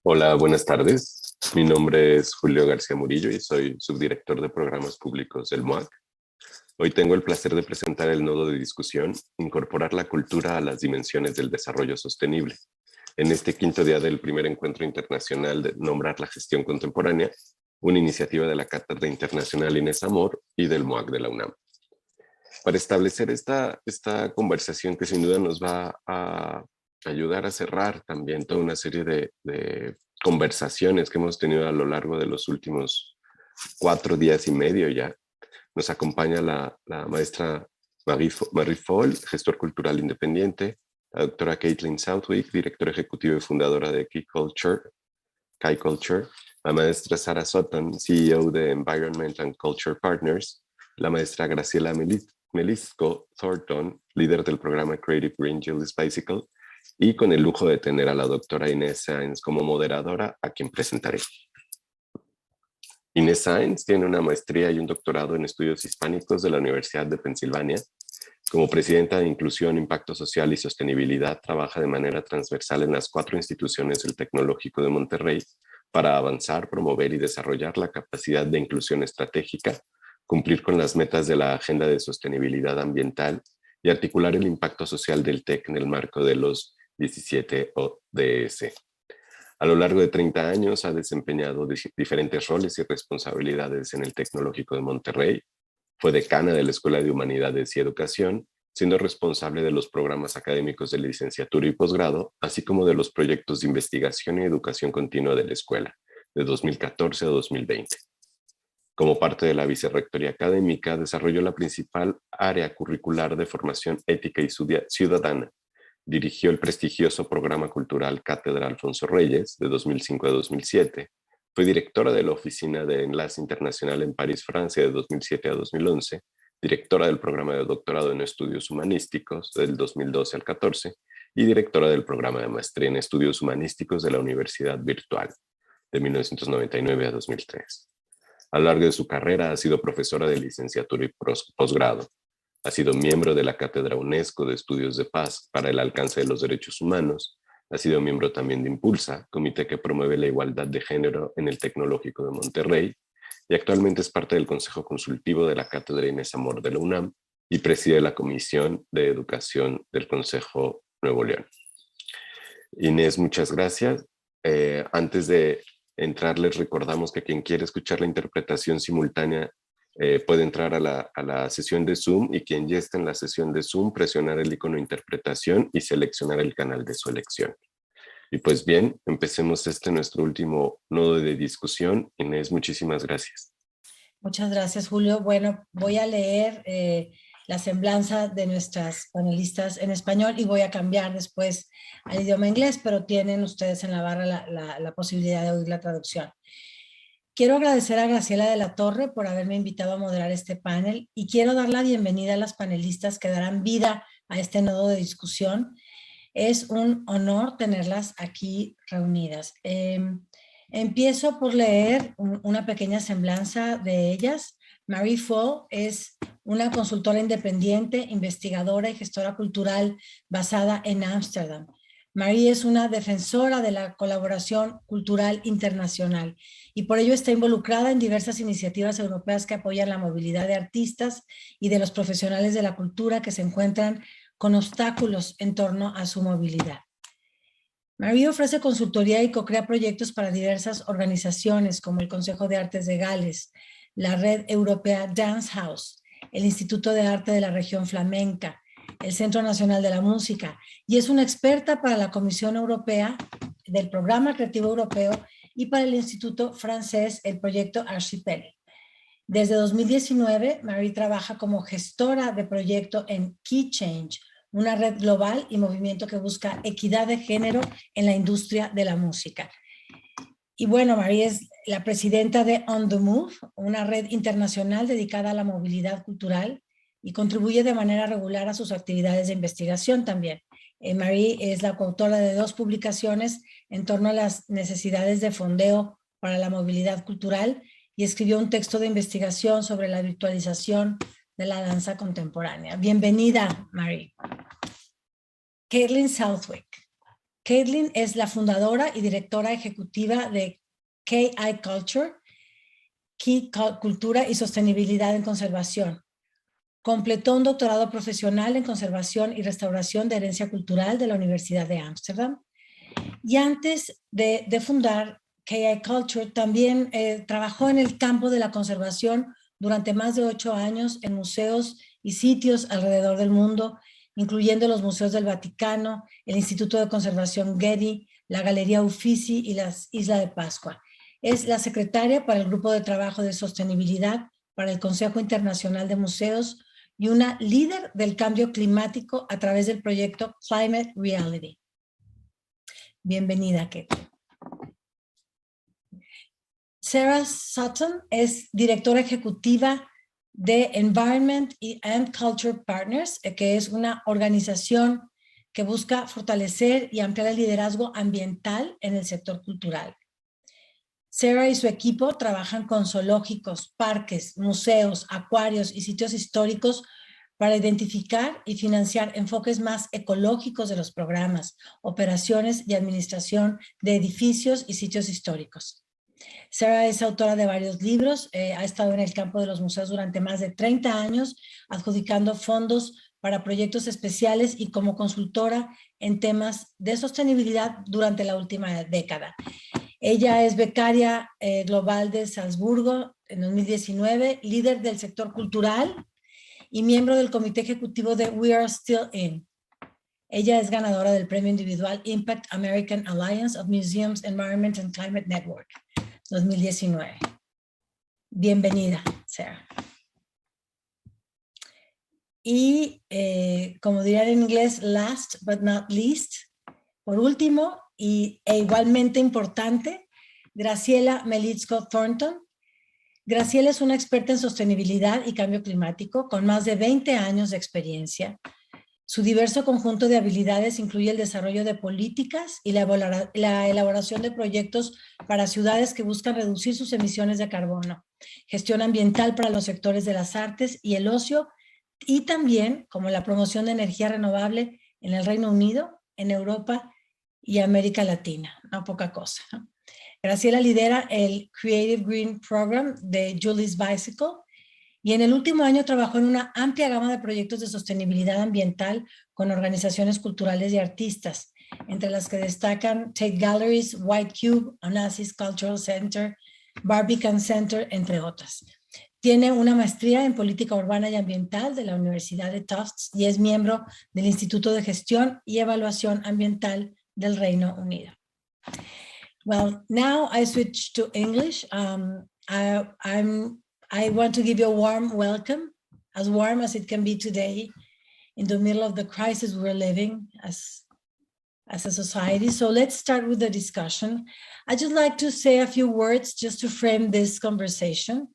Hola, buenas tardes. Mi nombre es Julio García Murillo y soy subdirector de programas públicos del MUAC. Hoy tengo el placer de presentar el nodo de discusión, Incorporar la cultura a las dimensiones del desarrollo sostenible. En este quinto día del primer encuentro internacional de Nombrar la gestión contemporánea, una iniciativa de la Cátedra Internacional Inés Amor y del MUAC de la UNAM. Para establecer esta conversación que sin duda nos va a ayudar a cerrar también toda una serie de conversaciones que hemos tenido a lo largo de los últimos 4 días y medio ya. Nos acompaña la maestra Marie Foll, gestor cultural independiente, la doctora Caitlin Southwick, directora ejecutiva y fundadora de KeyCulture, la maestra Sarah Sutton, CEO de Environment and Culture Partners, la maestra Graciela Melitsko, Thornton, líder del programa Creative Green Gillis Bicycle, y con el lujo de tener a la doctora Inés Saenz como moderadora, a quien presentaré. Inés Saenz tiene una maestría y un doctorado en estudios hispánicos de la Universidad de Pensilvania. Como presidenta de Inclusión, Impacto Social y Sostenibilidad, trabaja de manera transversal en las 4 instituciones del Tecnológico de Monterrey para avanzar, promover y desarrollar la capacidad de inclusión estratégica, cumplir con las metas de la Agenda de Sostenibilidad Ambiental y articular el impacto social del TEC en el marco de los 17 ODS. A lo largo de 30 años ha desempeñado diferentes roles y responsabilidades en el Tecnológico de Monterrey. Fue decana de la Escuela de Humanidades y Educación, siendo responsable de los programas académicos de licenciatura y posgrado, así como de los proyectos de investigación y educación continua de la escuela, de 2014 a 2020. Como parte de la vicerrectoría académica, desarrolló la principal área curricular de formación ética y ciudadana. Dirigió el prestigioso programa cultural Cátedra Alfonso Reyes, de 2005 a 2007. Fue directora de la Oficina de Enlace Internacional en París, Francia, de 2007 a 2011. Directora del programa de doctorado en estudios humanísticos, del 2012 al 14. Y directora del programa de maestría en estudios humanísticos de la Universidad Virtual, de 1999 a 2003. A lo largo de su carrera ha sido profesora de licenciatura y posgrado. Ha sido miembro de la Cátedra UNESCO de Estudios de Paz para el Alcance de los Derechos Humanos. Ha sido miembro también de Impulsa, comité que promueve la igualdad de género en el Tecnológico de Monterrey, y actualmente es parte del Consejo Consultivo de la Cátedra Inés Amor de la UNAM y preside la Comisión de Educación del Consejo Nuevo León. Inés, muchas gracias. Antes de entrar, les recordamos que quien quiere escuchar la interpretación simultánea puede entrar a la sesión de Zoom, y quien ya está en la sesión de Zoom, presionar el icono interpretación y seleccionar el canal de su elección. Y pues bien, empecemos nuestro último nodo de discusión. Inés, muchísimas gracias. Muchas gracias, Julio. Bueno, voy a leer la semblanza de nuestras panelistas en español y voy a cambiar después al idioma inglés, pero tienen ustedes en la barra la posibilidad de oír la traducción. Quiero agradecer a Graciela de la Torre por haberme invitado a moderar este panel, y quiero dar la bienvenida a las panelistas que darán vida a este nodo de discusión. Es un honor tenerlas aquí reunidas. Empiezo por leer una pequeña semblanza de ellas. Marie Foll es una consultora independiente, investigadora y gestora cultural basada en Ámsterdam. Marie es una defensora de la colaboración cultural internacional y por ello está involucrada en diversas iniciativas europeas que apoyan la movilidad de artistas y de los profesionales de la cultura que se encuentran con obstáculos en torno a su movilidad. Marie ofrece consultoría y co-crea proyectos para diversas organizaciones como el Consejo de Artes de Gales, la Red Europea Dance House, el Instituto de Arte de la Región Flamenca, el Centro Nacional de la Música, y es una experta para la Comisión Europea del Programa Creativo Europeo y para el Instituto Francés, el proyecto Archipel. Desde 2019, Marie trabaja como gestora de proyecto en Key Change, una red global y movimiento que busca equidad de género en la industria de la música. Y bueno, Marie es la presidenta de On the Move, una red internacional dedicada a la movilidad cultural, y contribuye de manera regular a sus actividades de investigación también. Marie es la coautora de 2 publicaciones en torno a las necesidades de fondeo para la movilidad cultural, y escribió un texto de investigación sobre la virtualización de la danza contemporánea. Bienvenida, Marie. Caitlin Southwick. Caitlin es la fundadora y directora ejecutiva de KI Culture, cultura y sostenibilidad en conservación. Completó un doctorado profesional en conservación y restauración de herencia cultural de la Universidad de Ámsterdam. Y antes de fundar KI Culture, también trabajó en el campo de la conservación durante más de 8 años en museos y sitios alrededor del mundo, incluyendo los museos del Vaticano, el Instituto de Conservación Getty, la Galería Uffizi y la Isla de Pascua. Es la secretaria para el Grupo de Trabajo de Sostenibilidad para el Consejo Internacional de Museos y una líder del cambio climático a través del proyecto Climate Reality. Bienvenida, Kate. Sarah Sutton es directora ejecutiva de Environment and Culture Partners, que es una organización que busca fortalecer y ampliar el liderazgo ambiental en el sector cultural. Sarah y su equipo trabajan con zoológicos, parques, museos, acuarios y sitios históricos para identificar y financiar enfoques más ecológicos de los programas, operaciones y administración de edificios y sitios históricos. Sarah es autora de varios libros, ha estado en el campo de los museos durante más de 30 años, adjudicando fondos para proyectos especiales y como consultora en temas de sostenibilidad durante la última década. Ella es becaria global de Salzburgo en 2019, líder del sector cultural y miembro del comité ejecutivo de We Are Still In. Ella es ganadora del premio individual Impact American Alliance of Museums, Environment and Climate Network 2019. Bienvenida, Sarah. Y como dirían en inglés, last but not least, por último e igualmente importante, Graciela Melitsko Thornton. Graciela es una experta en sostenibilidad y cambio climático con más de 20 años de experiencia. Su diverso conjunto de habilidades incluye el desarrollo de políticas y la elaboración de proyectos para ciudades que buscan reducir sus emisiones de carbono, gestión ambiental para los sectores de las artes y el ocio, y también como la promoción de energía renovable en el Reino Unido, en Europa y América Latina. No poca cosa, ¿no? Graciela lidera el Creative Green Program de Julie's Bicycle y en el último año trabajó en una amplia gama de proyectos de sostenibilidad ambiental con organizaciones culturales y artistas, entre las que destacan Tate Galleries, White Cube, Onassis Cultural Center, Barbican Center, entre otras. Tiene una maestría en política urbana y ambiental de la Universidad de Tufts y es miembro del Instituto de Gestión y Evaluación Ambiental del Reino Unido. Well, now I switch to English. I want to give you a warm welcome, as warm as it can be today, in the middle of the crisis we're living as a society. So let's start with the discussion. I'd just like to say a few words just to frame this conversation.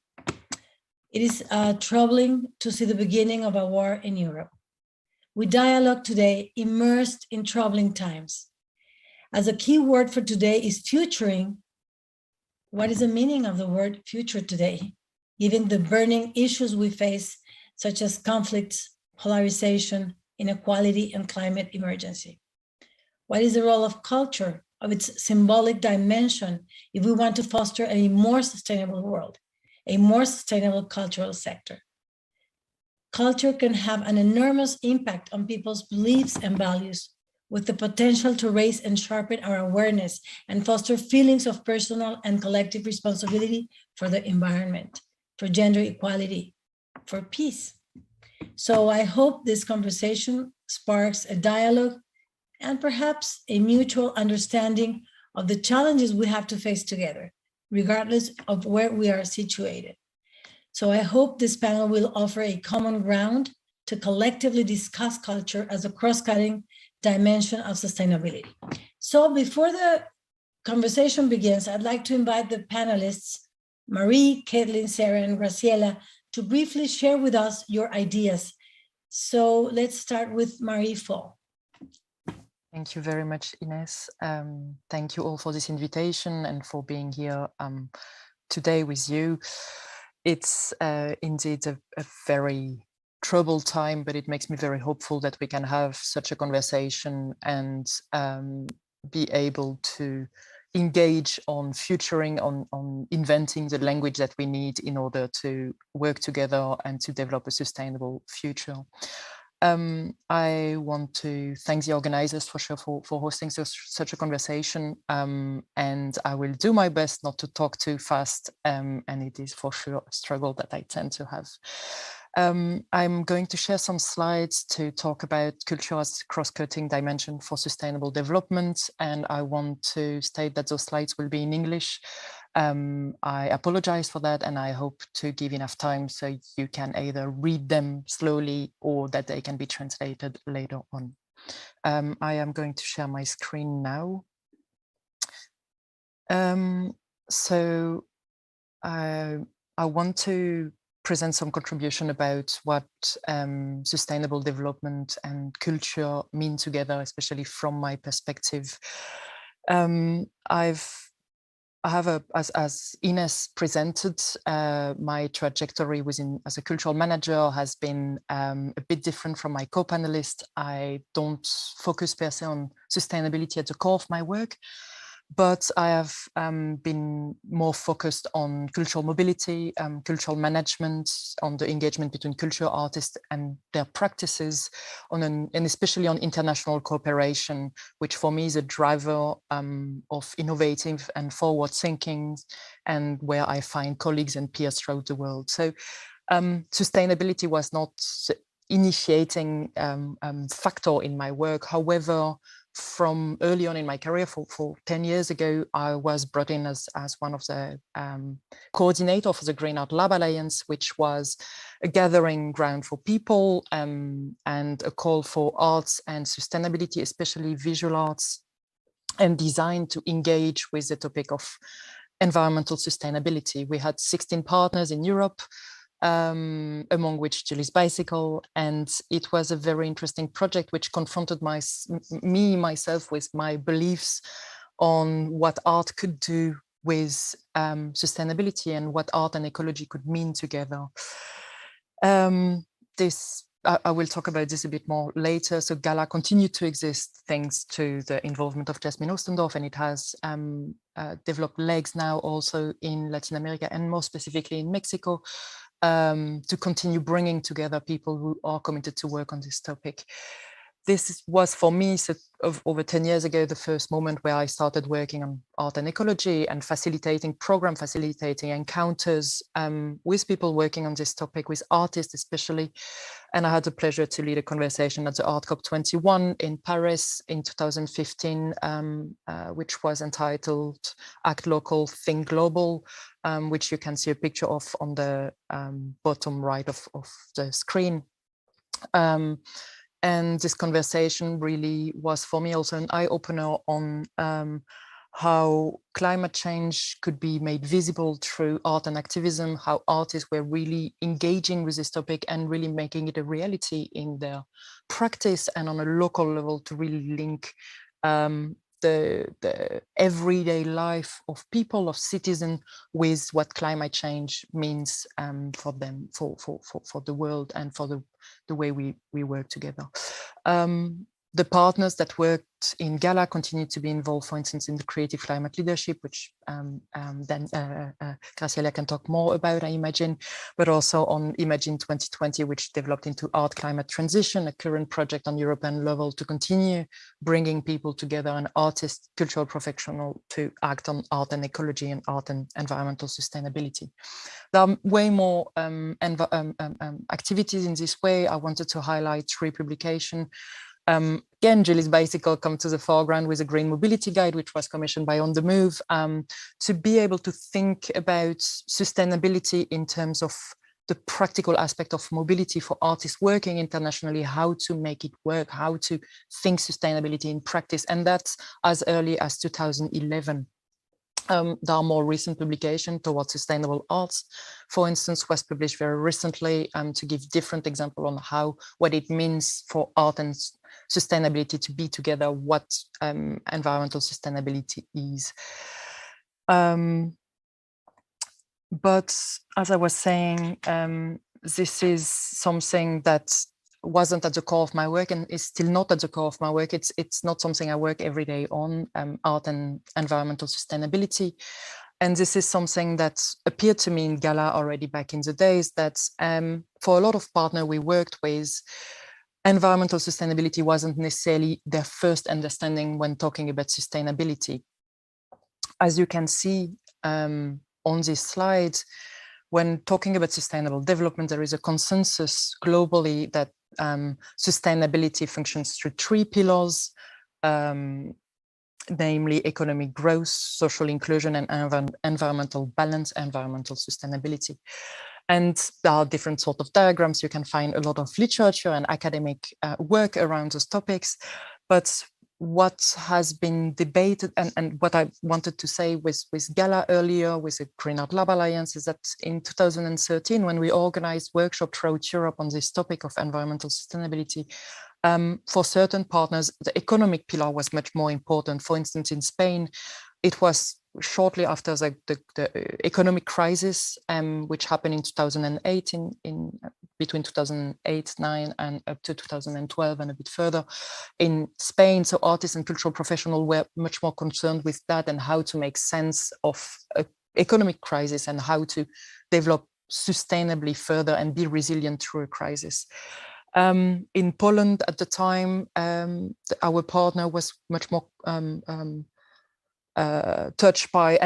It is troubling to see the beginning of a war in Europe. We dialogue today immersed in troubling times. As a key word for today is futuring. What is the meaning of the word future today, given the burning issues we face, such as conflicts, polarization, inequality, and climate emergency? What is the role of culture, of its symbolic dimension, if we want to foster a more sustainable world, a more sustainable cultural sector? Culture can have an enormous impact on people's beliefs and values, with the potential to raise and sharpen our awareness and foster feelings of personal and collective responsibility for the environment, for gender equality, for peace. So I hope this conversation sparks a dialogue and perhaps a mutual understanding of the challenges we have to face together, regardless of where we are situated. So I hope this panel will offer a common ground to collectively discuss culture as a cross-cutting dimension of sustainability. So before the conversation begins, I'd like to invite the panelists, Marie, Caitlin, Sarah, and Graciela, to briefly share with us your ideas. So let's start with Marie Fall. Thank you very much, Inés. Thank you all for this invitation and for being here today with you. It's indeed a very troubled time, but it makes me very hopeful that we can have such a conversation and be able to engage on futuring, on inventing the language that we need in order to work together and to develop a sustainable future. I want to thank the organizers for sure for hosting such a conversation, and I will do my best not to talk too fast, and it is for sure a struggle that I tend to have. I'm going to share some slides to talk about culture as cross-cutting dimension for sustainable development, and I want to state that those slides will be in English. I apologize for that, and I hope to give enough time so you can either read them slowly or that they can be translated later on. I am going to share my screen now. So I want to present some contribution about what sustainable development and culture mean together, especially from my perspective. I have as Inés presented, my trajectory as a cultural manager has been a bit different from my co-panelist. I don't focus per se on sustainability at the core of my work, but I have been more focused on cultural mobility, cultural management, on the engagement between culture artists and their practices, and especially on international cooperation, which for me is a driver of innovative and forward thinking, and where I find colleagues and peers throughout the world. So sustainability was not the initiating factor in my work. However, from early on in my career, for 10 years ago, I was brought in as one of the coordinator for the Green Art Lab Alliance, which was a gathering ground for people and a call for arts and sustainability, especially visual arts and design, to engage with the topic of environmental sustainability. We had 16 partners in Europe, among which Julie's Bicycle, and it was a very interesting project which confronted myself with my beliefs on what art could do with sustainability and what art and ecology could mean together. I will talk about this a bit more later. So Gala continued to exist thanks to the involvement of Jasmine Ostendorf, and it has developed legs now also in Latin America and more specifically in Mexico, to continue bringing together people who are committed to work on this topic. This was for me, over 10 years ago, the first moment where I started working on art and ecology and facilitating encounters with people working on this topic, with artists especially. And I had the pleasure to lead a conversation at the Art COP 21 in Paris in 2015, which was entitled Act Local, Think Global, which you can see a picture of on the bottom right of the screen. And this conversation really was for me also an eye-opener on how climate change could be made visible through art and activism, how artists were really engaging with this topic and really making it a reality in their practice and on a local level to really link the everyday life of people, of citizens, with what climate change means for them, for the world, and for the way we work together. The partners that worked in Gala continued to be involved, for instance, in the creative climate leadership, which then Graciela can talk more about, I imagine, but also on Imagine 2020, which developed into Art Climate Transition, a current project on European level to continue bringing people together, and artists, cultural professionals, to act on art and ecology and art and environmental sustainability. There are way more activities in this way. I wanted to highlight 3 publications. Again, Julie's Bicycle come to the foreground with a green mobility guide, which was commissioned by On the Move, to be able to think about sustainability in terms of the practical aspect of mobility for artists working internationally, how to make it work, how to think sustainability in practice. And that's as early as 2011. There are more recent publications towards sustainable arts, for instance, was published very recently to give different examples on what it means for art and sustainability to be together, what environmental sustainability is. But as I was saying, this is something that wasn't at the core of my work and is still not at the core of my work. It's not something I work every day on, art and environmental sustainability. And this is something that appeared to me in Gala already back in the days, that for a lot of partners we worked with, environmental sustainability wasn't necessarily their first understanding when talking about sustainability. As you can see on this slide, when talking about sustainable development, there is a consensus globally that sustainability functions through 3 pillars, namely economic growth, social inclusion, and environmental balance, environmental sustainability. And there are different sort of diagrams. You can find a lot of literature and academic work around those topics. But what has been debated, and what I wanted to say with Gala earlier, with the Green Art Lab Alliance, is that in 2013, when we organized workshops throughout Europe on this topic of environmental sustainability, for certain partners, the economic pillar was much more important. For instance, in Spain, it was shortly after the economic crisis, which happened in 2008, between 2008, 9 and up to 2012 and a bit further in Spain. So artists and cultural professionals were much more concerned with that and how to make sense of an economic crisis and how to develop sustainably further and be resilient through a crisis. In Poland at the time, our partner was much more touched by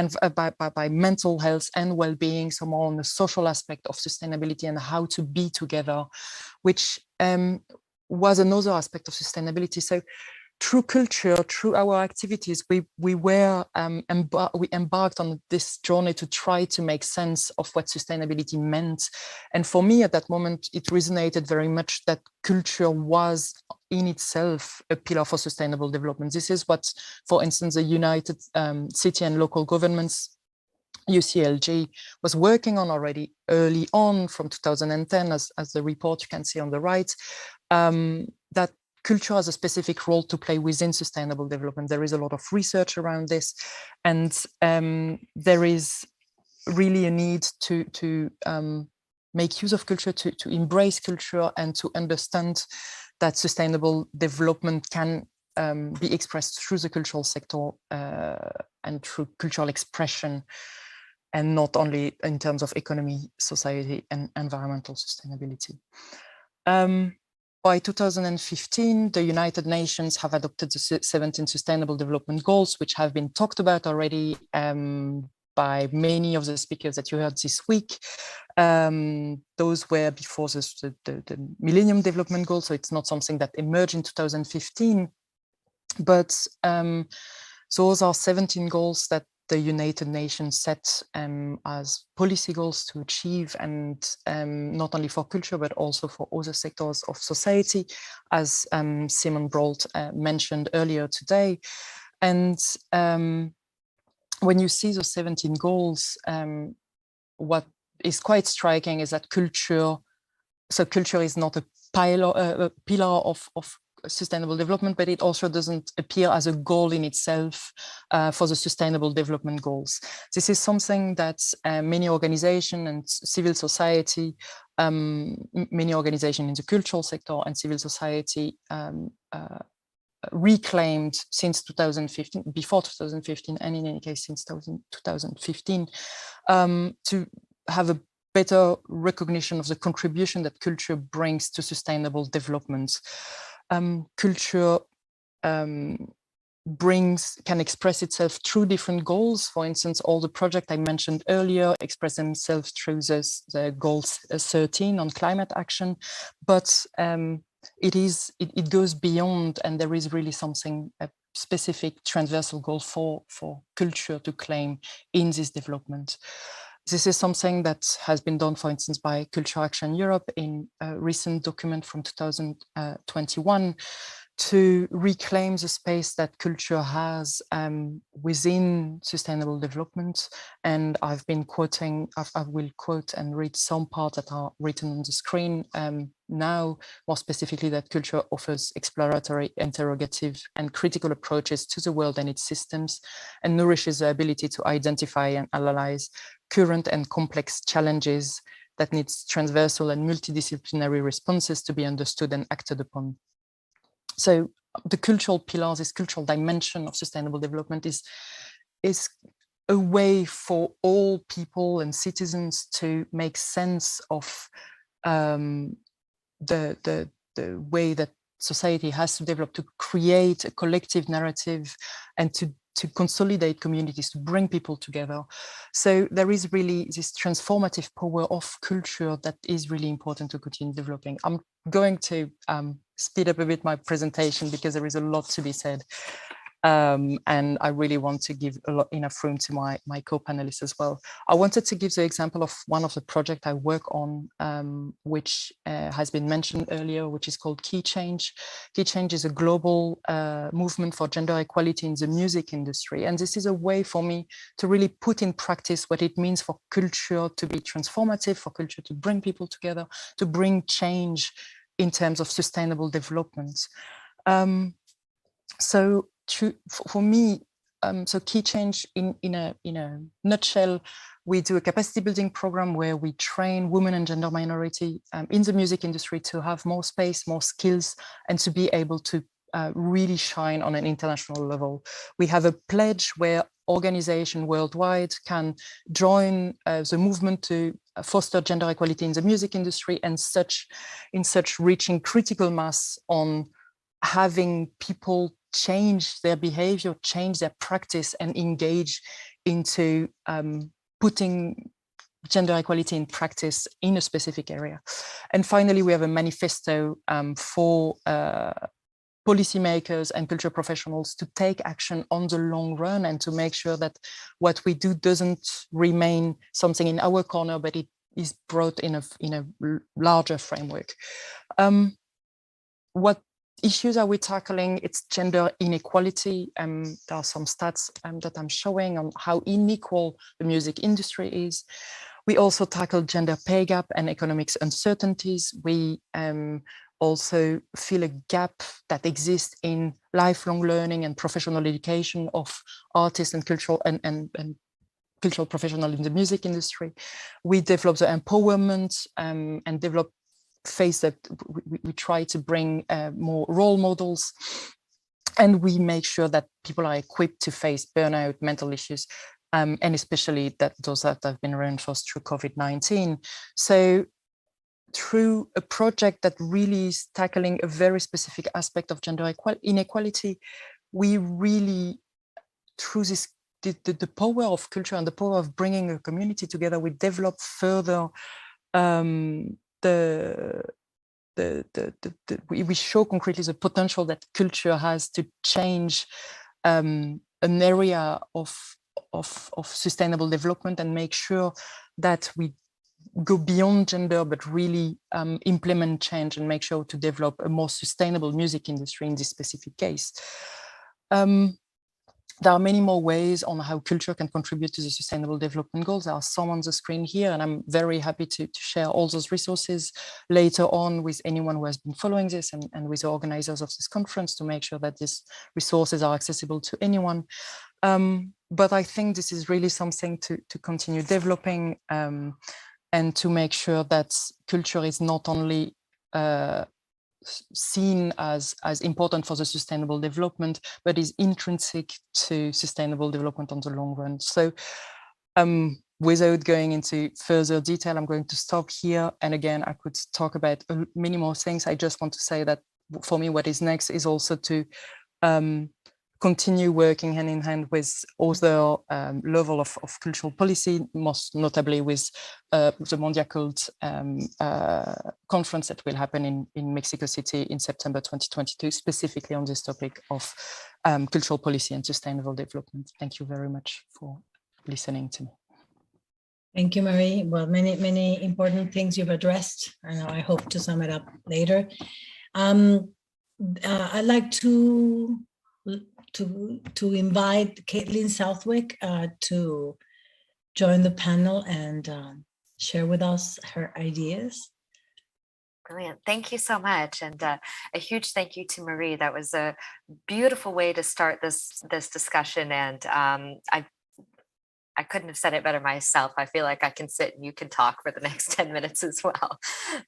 mental health and well-being, so more on the social aspect of sustainability and how to be together, which was another aspect of sustainability. So through culture, through our activities, we embarked on this journey to try to make sense of what sustainability meant. And for me at that moment, it resonated very much that culture was in itself a pillar for sustainable development. This is what, for instance, the United City and Local Governments, UCLG, was working on already early on from 2010, as the report you can see on the right, that culture has a specific role to play within sustainable development. There is a lot of research around this, and there is really a need to make use of culture, to embrace culture, and to understand that sustainable development can be expressed through the cultural sector and through cultural expression, and not only in terms of economy, society, and environmental sustainability. By 2015, the United Nations have adopted the 17 Sustainable Development Goals, which have been talked about already by many of the speakers that you heard this week. Those were before the Millennium Development Goals, so it's not something that emerged in 2015. But those are 17 goals that the United Nations set as policy goals to achieve, and not only for culture, but also for other sectors of society, as Simon Brault mentioned earlier today. And when you see those 17 goals, what is quite striking is that culture is not a pillar of sustainable development, but it also doesn't appear as a goal in itself for the sustainable development goals. This is something that many organizations and civil society, many organizations in the cultural sector and civil society reclaimed since 2015, before 2015, and in any case since 2015, to have a better recognition of the contribution that culture brings to sustainable development. Culture can express itself through different goals. For instance, all the projects I mentioned earlier express themselves through the goals 13 on climate action, but it goes beyond, and there is really a specific transversal goal for culture to claim in this development. This is something that has been done, for instance, by Culture Action Europe in a recent document from 2021 to reclaim the space that culture has within sustainable development. And I've been quoting, I will quote and read some parts that are written on the screen now, more specifically that culture offers exploratory, interrogative, and critical approaches to the world and its systems, and nourishes the ability to identify and analyze current and complex challenges that needs transversal and multidisciplinary responses to be understood and acted upon. So the cultural pillars, this cultural dimension of sustainable development is a way for all people and citizens to make sense of the way that society has to develop, to create a collective narrative and to consolidate communities, to bring people together. So there is really this transformative power of culture that is really important to continue developing. I'm going to speed up a bit my presentation because there is a lot to be said. And I really want to give enough room to my co-panelists as well. I wanted to give the example of one of the projects I work on, which has been mentioned earlier, which is called Key Change. Key Change is a global movement for gender equality in the music industry. And this is a way for me to really put in practice what it means for culture to be transformative, for culture to bring people together, to bring change in terms of sustainable development. So for me, so Key Change in a nutshell, we do a capacity building program where we train women and gender minority in the music industry to have more space, more skills, and to be able to really shine on an international level. We have a pledge where organizations worldwide can join the movement to foster gender equality in the music industry, and in such reaching critical mass on having people change their behavior, change their practice, and engage into putting gender equality in practice in a specific area. And finally, we have a manifesto for policymakers and cultural professionals to take action on the long run and to make sure that what we do doesn't remain something in our corner, but it is brought in a larger framework. What issues are we tackling? It's gender inequality. There are some stats that I'm showing on how unequal the music industry is. We also tackle gender pay gap and economic uncertainties. We also feel a gap that exists in lifelong learning and professional education of artists and cultural and cultural professionals in the music industry. We develop the empowerment and develop phase that we try to bring more role models, and we make sure that people are equipped to face burnout, mental issues, and especially that those that have been reinforced through COVID-19. So through a project that really is tackling a very specific aspect of gender inequality, we really, through this, the power of culture and the power of bringing a community together, we develop further we show concretely the potential that culture has to change an area of sustainable development and make sure that we go beyond gender, but really implement change and make sure to develop a more sustainable music industry in this specific case. There are many more ways on how culture can contribute to the sustainable development goals. There are some on the screen here, and I'm very happy to share all those resources later on with anyone who has been following this and with the organizers of this conference to make sure that these resources are accessible to anyone. But I think this is really something to continue developing and to make sure that culture is not only seen as important for the sustainable development, but is intrinsic to sustainable development on the long run. So without going into further detail, I'm going to stop here. And again, I could talk about many more things. I just want to say that for me, what is next is also to continue working hand in hand with other level of cultural policy, most notably with the Mondial Cult conference that will happen in Mexico City in September 2022, specifically on this topic of cultural policy and sustainable development. Thank you very much for listening to me. Thank you, Marie. Well, many important things you've addressed, and I hope to sum it up later. I'd like to invite Caitlin Southwick to join the panel and share with us her ideas. Brilliant. Thank you so much. And a huge thank you to Marie. That was a beautiful way to start this discussion. And I couldn't have said it better myself. I feel like I can sit and you can talk for the next 10 minutes as well.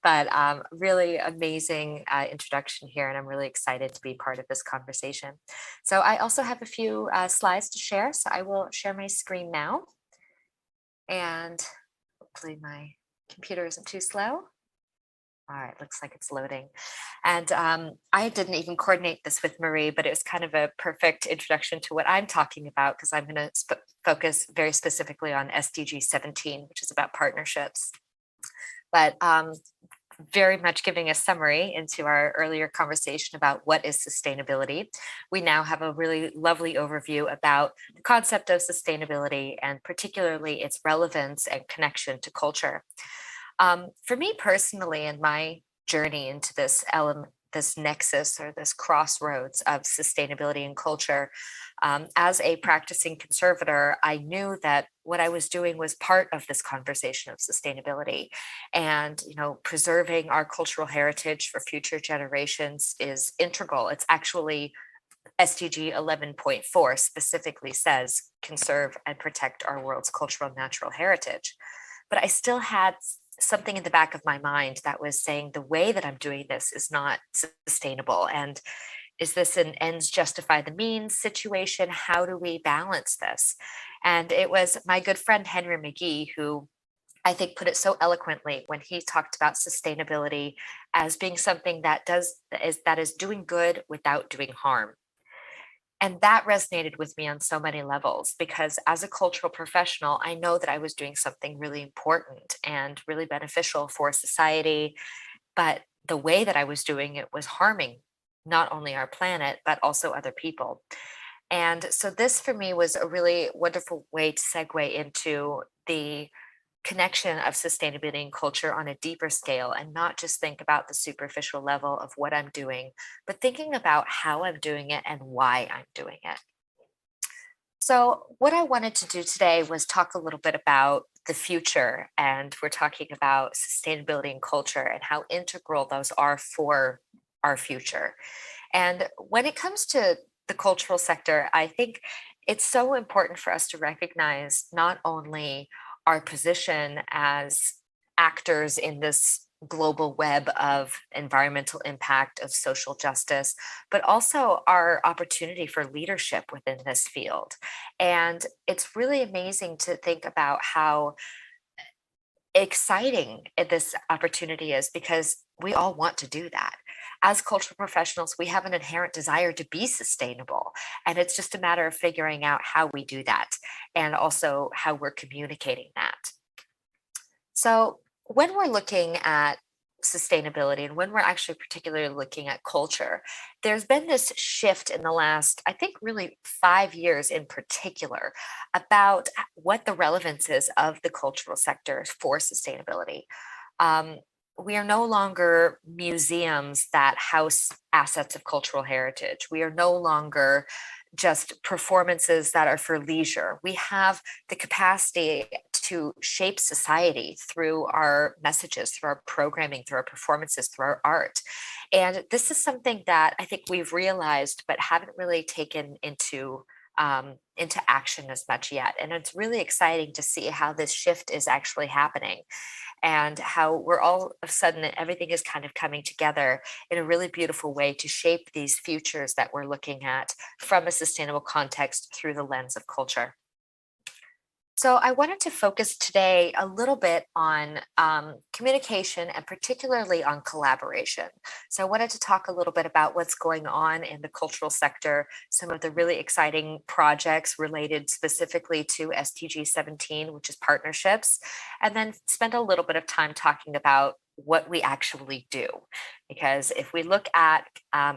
But really amazing introduction here, and I'm really excited to be part of this conversation. So I also have a few slides to share, so I will share my screen now. And hopefully my computer isn't too slow. All right, looks like it's loading. And I didn't even coordinate this with Marie, but it was kind of a perfect introduction to what I'm talking about, because I'm going to focus very specifically on SDG 17, which is about partnerships. But very much giving a summary into our earlier conversation about what is sustainability. We now have a really lovely overview about the concept of sustainability, and particularly its relevance and connection to culture. For me personally, in my journey into this element, this nexus or this crossroads of sustainability and culture, as a practicing conservator, I knew that what I was doing was part of this conversation of sustainability. And, preserving our cultural heritage for future generations is integral. It's actually SDG 11.4 specifically says conserve and protect our world's cultural and natural heritage. But I still had something in the back of my mind that was saying the way that I'm doing this is not sustainable. And is this an ends justify the means situation? How do we balance this? And it was my good friend Henry McGee who I think put it so eloquently when he talked about sustainability as being something that is doing good without doing harm. And that resonated with me on so many levels, because as a cultural professional, I know that I was doing something really important and really beneficial for society. But the way that I was doing it was harming not only our planet, but also other people. And so this for me was a really wonderful way to segue into the connection of sustainability and culture on a deeper scale, and not just think about the superficial level of what I'm doing, but thinking about how I'm doing it and why I'm doing it. So what I wanted to do today was talk a little bit about the future, and we're talking about sustainability and culture and how integral those are for our future. And when it comes to the cultural sector, I think it's so important for us to recognize not only our position as actors in this global web of environmental impact, of social justice, but also our opportunity for leadership within this field. And it's really amazing to think about how exciting this opportunity is, because we all want to do that. As cultural professionals, we have an inherent desire to be sustainable, and it's just a matter of figuring out how we do that and also how we're communicating that. So when we're looking at sustainability, and when we're actually particularly looking at culture, there's been this shift in the last, I think, really 5 years in particular, about what the relevance is of the cultural sector for sustainability. We are no longer museums that house assets of cultural heritage. We are no longer just performances that are for leisure. We have the capacity to shape society through our messages, through our programming, through our performances, through our art. And this is something that I think we've realized, but haven't really taken into action as much yet. And it's really exciting to see how this shift is actually happening, and how we're all of a sudden, everything is kind of coming together in a really beautiful way to shape these futures that we're looking at from a sustainable context through the lens of culture. So I wanted to focus today a little bit on communication, and particularly on collaboration. So I wanted to talk a little bit about what's going on in the cultural sector, some of the really exciting projects related specifically to SDG 17, which is partnerships, and then spend a little bit of time talking about what we actually do. Because if we look at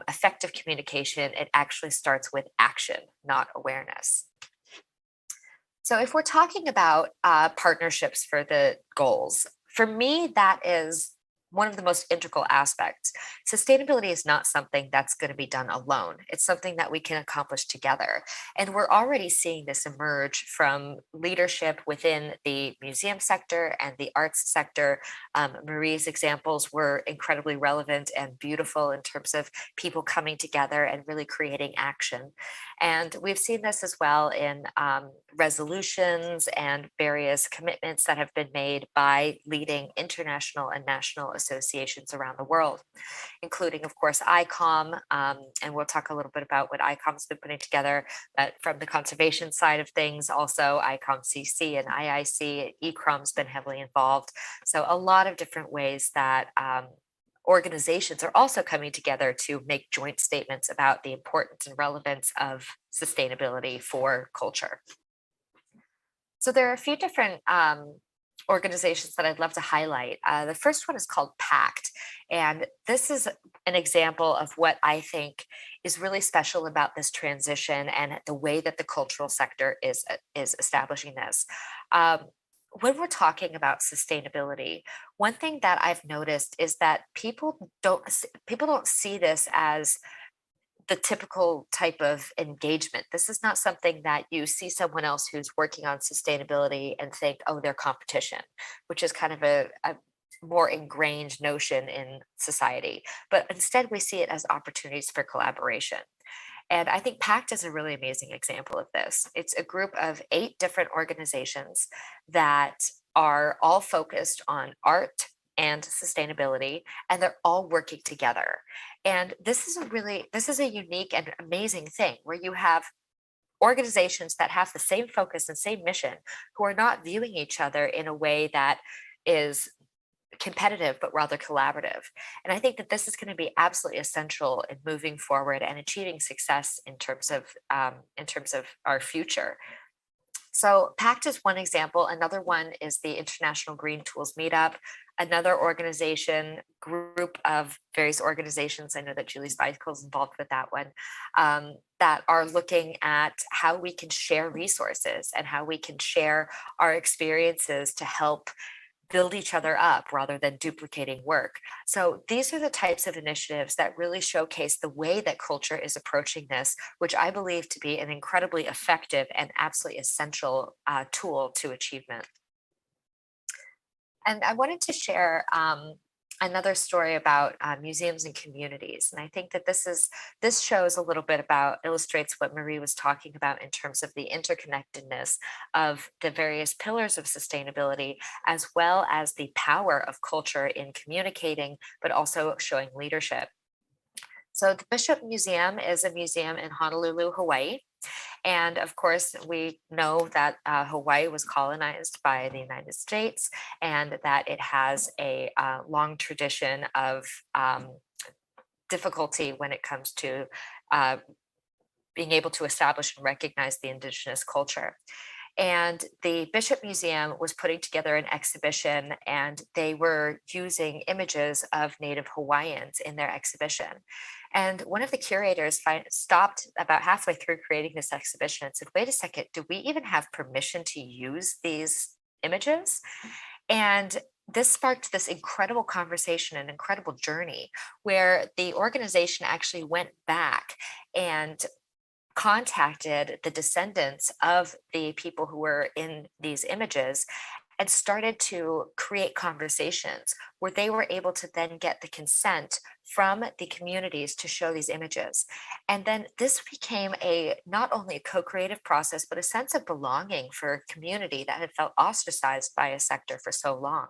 effective communication, it actually starts with action, not awareness. So if we're talking about partnerships for the goals, for me, that is one of the most integral aspects. Sustainability is not something that's going to be done alone. It's something that we can accomplish together. And we're already seeing this emerge from leadership within the museum sector and the arts sector. Marie's examples were incredibly relevant and beautiful in terms of people coming together and really creating action. And we've seen this as well in resolutions and various commitments that have been made by leading international and national associations around the world, including, of course, ICOM. And we'll talk a little bit about what ICOM's been putting together. But from the conservation side of things, also ICOM CC and IIC, ECROM's been heavily involved. So a lot of different ways that organizations are also coming together to make joint statements about the importance and relevance of sustainability for culture. So there are a few different organizations that I'd love to highlight. The first one is called PACT, and this is an example of what I think is really special about this transition and the way that the cultural sector is establishing this. When we're talking about sustainability, one thing that I've noticed is that people don't see this as the typical type of engagement. This is not something that you see someone else who's working on sustainability and think, oh, they're competition, which is kind of a more ingrained notion in society. But instead, we see it as opportunities for collaboration. And I think PACT is a really amazing example of this. It's a group of 8 different organizations that are all focused on art and sustainability, and they're all working together. And this is a unique and amazing thing where you have organizations that have the same focus and same mission who are not viewing each other in a way that is competitive, but rather collaborative. And I think that this is going to be absolutely essential in moving forward and achieving success in terms of our future. So PACT is one example. Another one is the International Green Tools Meetup, another group of various organizations. I know that Julie Spikel is involved with that one, that are looking at how we can share resources and how we can share our experiences to help build each other up rather than duplicating work. So these are the types of initiatives that really showcase the way that culture is approaching this, which I believe to be an incredibly effective and absolutely essential tool to achievement. And I wanted to share another story about museums and communities. And I think that this shows a little bit illustrates what Marie was talking about in terms of the interconnectedness of the various pillars of sustainability, as well as the power of culture in communicating, but also showing leadership. So the Bishop Museum is a museum in Honolulu, Hawaii. And of course, we know that Hawaii was colonized by the United States and that it has a long tradition of difficulty when it comes to being able to establish and recognize the indigenous culture. And the Bishop Museum was putting together an exhibition, and they were using images of Native Hawaiians in their exhibition. And one of the curators stopped about halfway through creating this exhibition and said, wait a second, do we even have permission to use these images? And this sparked this incredible conversation, an incredible journey, where the organization actually went back and contacted the descendants of the people who were in these images and started to create conversations where they were able to then get the consent from the communities to show these images. And then this became not only a co-creative process, but a sense of belonging for a community that had felt ostracized by a sector for so long.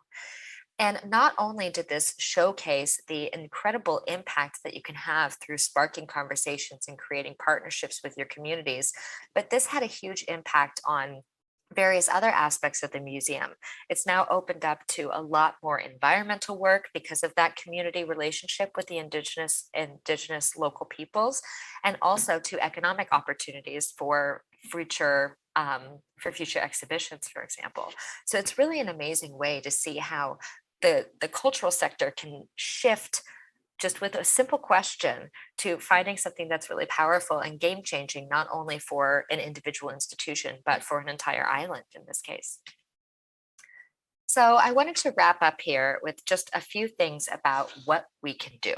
And not only did this showcase the incredible impact that you can have through sparking conversations and creating partnerships with your communities, but this had a huge impact on various other aspects of the museum. It's now opened up to a lot more environmental work because of that community relationship with the indigenous local peoples, and also to economic opportunities for future exhibitions, for example. So it's really an amazing way to see how the cultural sector can shift just with a simple question to finding something that's really powerful and game-changing, not only for an individual institution, but for an entire island in this case. So I wanted to wrap up here with just a few things about what we can do.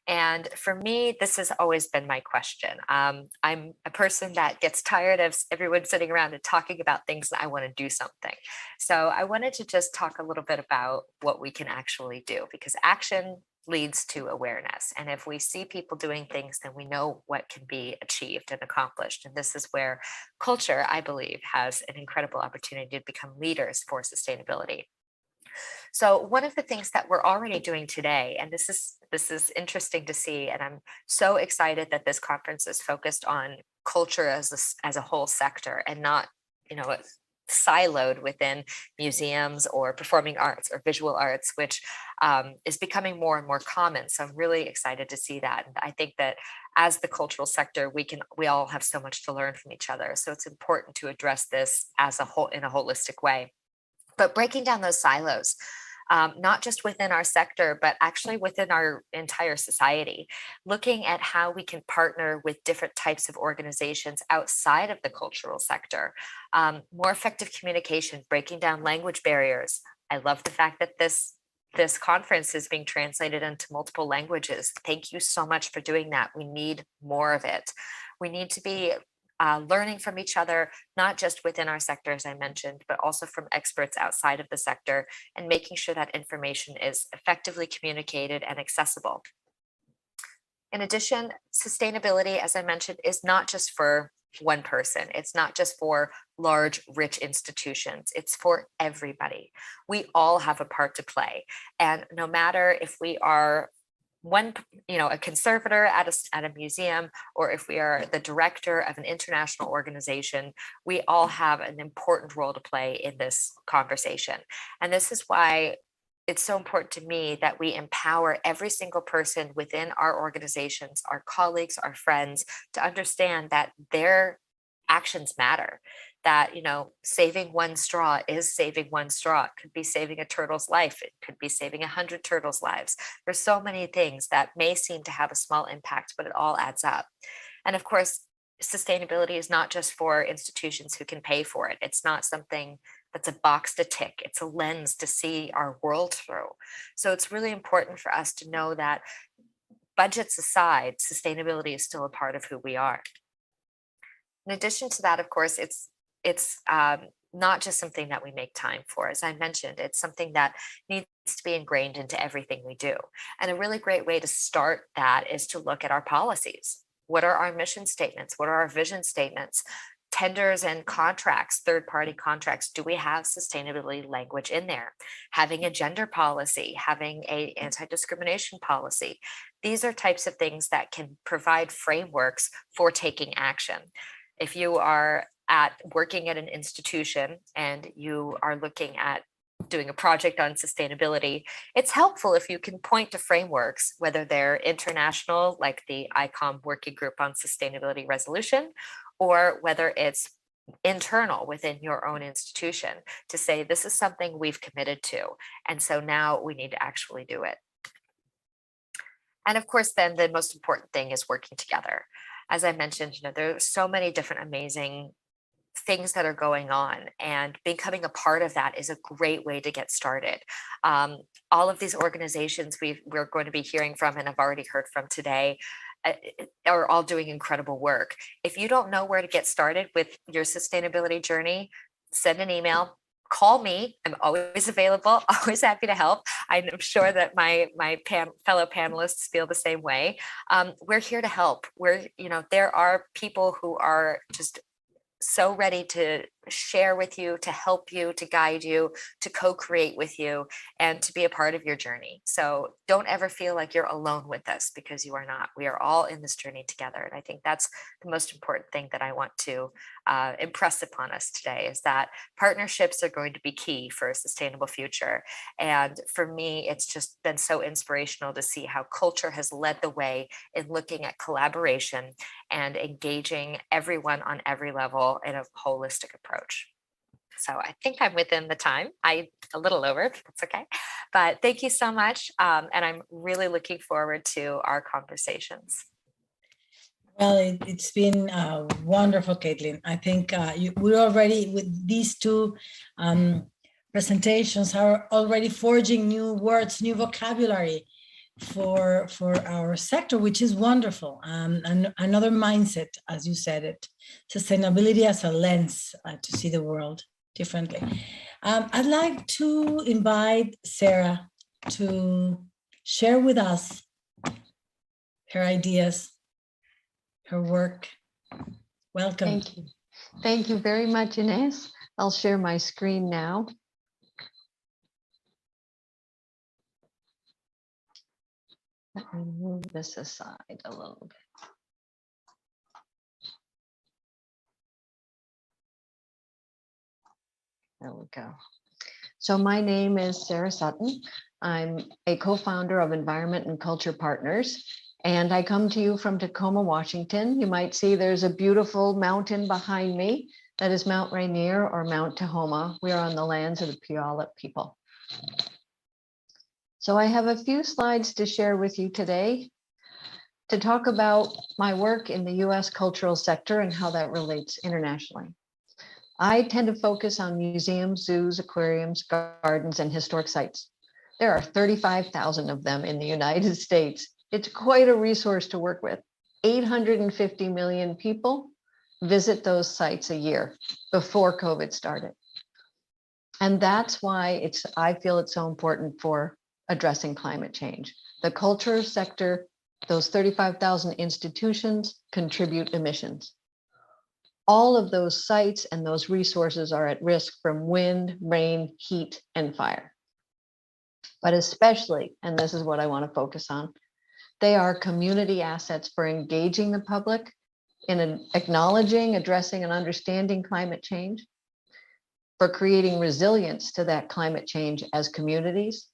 And for me, this has always been my question. I'm a person that gets tired of everyone sitting around and talking about things that I want to do something. So I wanted to just talk a little bit about what we can actually do, because action leads to awareness. And if we see people doing things, then we know what can be achieved and accomplished. And this is where culture, I believe, has an incredible opportunity to become leaders for sustainability. So one of the things that we're already doing today, and this is interesting to see, and I'm so excited that this conference is focused on culture as a whole sector and not, siloed within museums or performing arts or visual arts, which is becoming more and more common. So I'm really excited to see that. And I think that as the cultural sector, we all have so much to learn from each other. So it's important to address this as a whole in a holistic way. But breaking down those silos, not just within our sector, but actually within our entire society, looking at how we can partner with different types of organizations outside of the cultural sector, more effective communication, breaking down language barriers. I love the fact that this conference is being translated into multiple languages. Thank you so much for doing that. We need more of it. We need to be learning from each other, not just within our sector, as I mentioned, but also from experts outside of the sector, and making sure that information is effectively communicated and accessible. In addition, sustainability, as I mentioned, is not just for one person. It's not just for large, rich institutions. It's for everybody. We all have a part to play. And no matter if we are a conservator at a museum, or if we are the director of an international organization, we all have an important role to play in this conversation. And this is why it's so important to me that we empower every single person within our organizations, our colleagues, our friends, to understand that their actions matter. That, saving one straw is saving one straw. It could be saving a turtle's life. It could be saving 100 turtles' lives. There's so many things that may seem to have a small impact, but it all adds up. And of course, sustainability is not just for institutions who can pay for it. It's not something that's a box to tick. It's a lens to see our world through. So it's really important for us to know that, budgets aside, sustainability is still a part of who we are. In addition to that, of course, it's not just something that we make time for. As I mentioned, it's something that needs to be ingrained into everything we do. And a really great way to start that is to look at our policies. What are our mission statements? What are our vision statements? Tenders and contracts, third-party contracts, do we have sustainability language in there? Having a gender policy, having an anti-discrimination policy. These are types of things that can provide frameworks for taking action. If you are working at an institution and you are looking at doing a project on sustainability, it's helpful if you can point to frameworks, whether they're international, like the ICOM Working Group on Sustainability Resolution, or whether it's internal within your own institution, to say this is something we've committed to, and so now we need to actually do it. And of course, then the most important thing is working together. As I mentioned, there are so many different amazing things that are going on, and becoming a part of that is a great way to get started. All of these organizations we're going to be hearing from, and I've already heard from today, are all doing incredible work. If you don't know where to get started with your sustainability journey, send an email, call me. I'm always available, always happy to help. I'm sure that my fellow panelists feel the same way. We're here to help. There are people who are just so ready to share with you, to help you, to guide you, to co-create with you, and to be a part of your journey. So don't ever feel like you're alone with us, because you are not. We are all in this journey together. And I think that's the most important thing that I want to impress upon us today, is that partnerships are going to be key for a sustainable future. And for me, it's just been so inspirational to see how culture has led the way in looking at collaboration and engaging everyone on every level in a holistic approach. So I think I'm within the time. I'm a little over, but that's okay. But thank you so much. And I'm really looking forward to our conversations. Well, it's been wonderful, Caitlin. I think we're already, with these two presentations are already forging new words, new vocabulary for our sector, which is wonderful. And another mindset, as you said it, sustainability as a lens to see the world differently. I'd like to invite Sarah to share with us her ideas, her work. Welcome. Thank you. Thank you very much, Inés. I'll share my screen now. Let me move this aside a little bit. There we go. So my name is Sarah Sutton. I'm a co-founder of Environment and Culture Partners, and I come to you from Tacoma, Washington. You might see there's a beautiful mountain behind me. That is Mount Rainier or Mount Tahoma. We are on the lands of the Puyallup people. So I have a few slides to share with you today to talk about my work in the US cultural sector and how that relates internationally. I tend to focus on museums, zoos, aquariums, gardens, and historic sites. There are 35,000 of them in the United States. It's quite a resource to work with. 850 million people visit those sites a year before COVID started. And that's why I feel it's so important for addressing climate change. The culture sector, those 35,000 institutions contribute emissions. All of those sites and those resources are at risk from wind, rain, heat, and fire. But especially, and this is what I want to focus on, they are community assets for engaging the public in acknowledging, addressing, and understanding climate change, for creating resilience to that climate change as communities,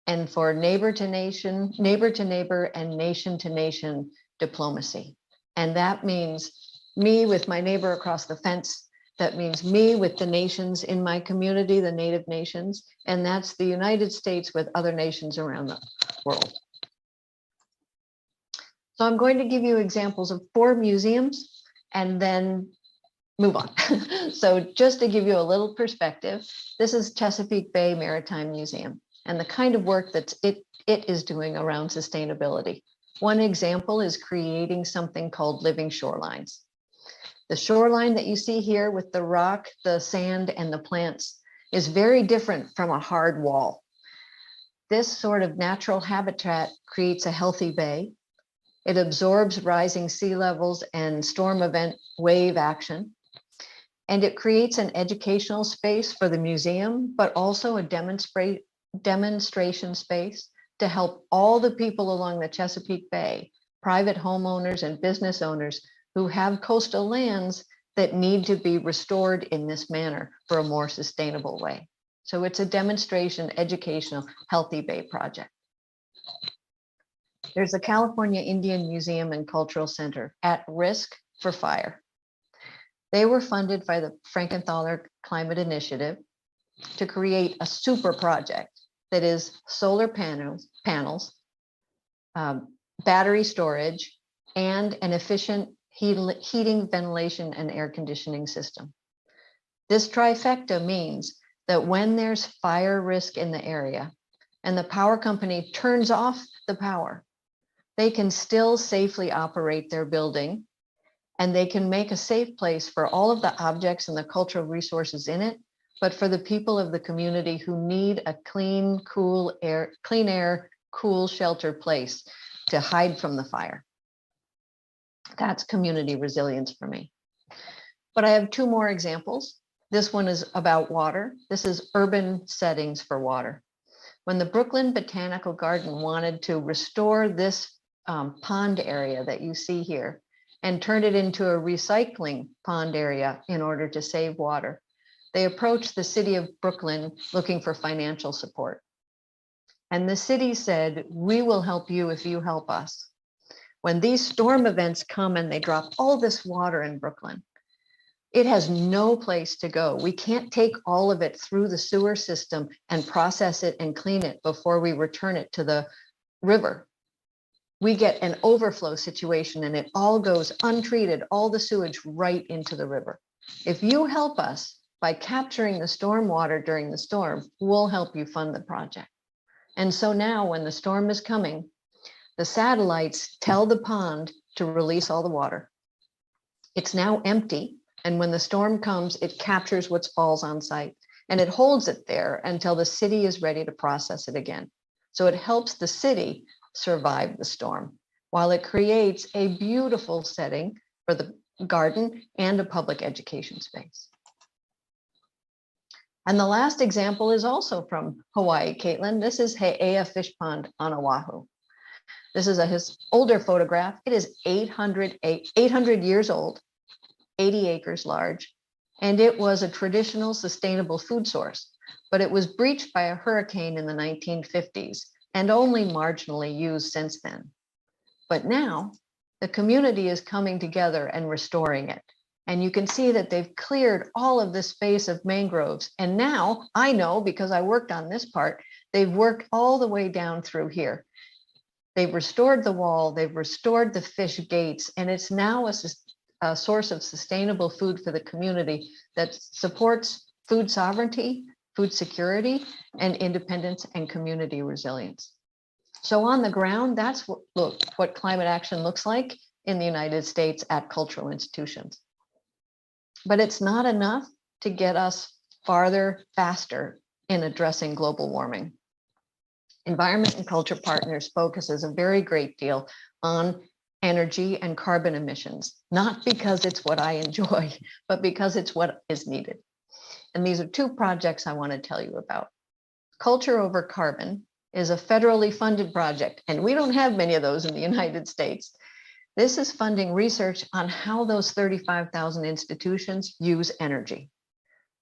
and for neighbor to neighbor, and nation to nation diplomacy. And that means me with my neighbor across the fence. That means me with the nations in my community, the native nations, and that's the United States with other nations around the world. So I'm going to give you examples of 4 museums and then move on. So just to give you a little perspective, this is Chesapeake Bay Maritime Museum and the kind of work that it is doing around sustainability. One example is creating something called living shorelines. The shoreline that you see here with the rock, the sand, and the plants is very different from a hard wall. This sort of natural habitat creates a healthy bay. It absorbs rising sea levels and storm event wave action. And it creates an educational space for the museum, but also a demonstration space to help all the people along the Chesapeake Bay, private homeowners and business owners who have coastal lands that need to be restored in this manner for a more sustainable way. So it's a demonstration, educational, healthy bay project. There's the California Indian Museum and Cultural Center at risk for fire. They were funded by the Frankenthaler Climate Initiative to create a super project that is solar panels, battery storage, and an efficient heating, ventilation, and air conditioning system. This trifecta means that when there's fire risk in the area and the power company turns off the power, they can still safely operate their building, and they can make a safe place for all of the objects and the cultural resources in it, but for the people of the community who need a clean air, cool shelter place to hide from the fire. That's community resilience for me. But I have 2 more examples. This one is about water. This is urban settings for water. When the Brooklyn Botanical Garden wanted to restore this pond area that you see here and turn it into a recycling pond area in order to save water, they approached the city of Brooklyn looking for financial support. And the city said, "We will help you if you help us." When these storm events come and they drop all this water in Brooklyn, it has no place to go. We can't take all of it through the sewer system and process it and clean it before we return it to the river. We get an overflow situation and it all goes untreated, all the sewage right into the river. If you help us, by capturing the storm water during the storm, we'll help you fund the project. And so now when the storm is coming, the satellites tell the pond to release all the water. It's now empty. And when the storm comes, it captures what falls on site and it holds it there until the city is ready to process it again. So it helps the city survive the storm while it creates a beautiful setting for the garden and a public education space. And the last example is also from Hawaii, Caitlin. This is He'ea Fish Pond on Oahu. This is his older photograph. It is 800 years old, 80 acres large, and it was a traditional sustainable food source, but it was breached by a hurricane in the 1950s and only marginally used since then. But now the community is coming together and restoring it. And you can see that they've cleared all of this space of mangroves. And now I know, because I worked on this part, they've worked all the way down through here. They've restored the wall, they've restored the fish gates, and it's now a source of sustainable food for the community that supports food sovereignty, food security, and independence and community resilience. So on the ground, that's what climate action looks like in the United States at cultural institutions. But it's not enough to get us farther, faster in addressing global warming. Environment and Culture Partners focuses a very great deal on energy and carbon emissions, not because it's what I enjoy, but because it's what is needed. And these are two projects I want to tell you about. Culture Over Carbon is a federally funded project, and we don't have many of those in the United States. This is funding research on how those 35,000 institutions use energy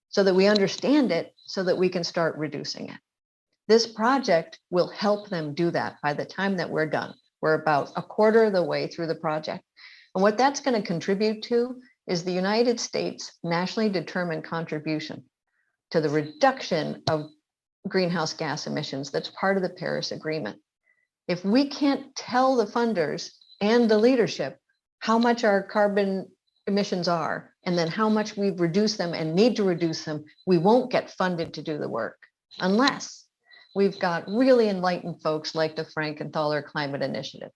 so that we understand it, so that we can start reducing it. This project will help them do that by the time that we're done. We're about a quarter of the way through the project. And what that's going to contribute to is the United States nationally determined contribution to the reduction of greenhouse gas emissions that's part of the Paris Agreement. If we can't tell the funders and the leadership how much our carbon emissions are, and then how much we've reduced them and need to reduce them, we won't get funded to do the work unless we've got really enlightened folks like the Frankenthaler Climate Initiative.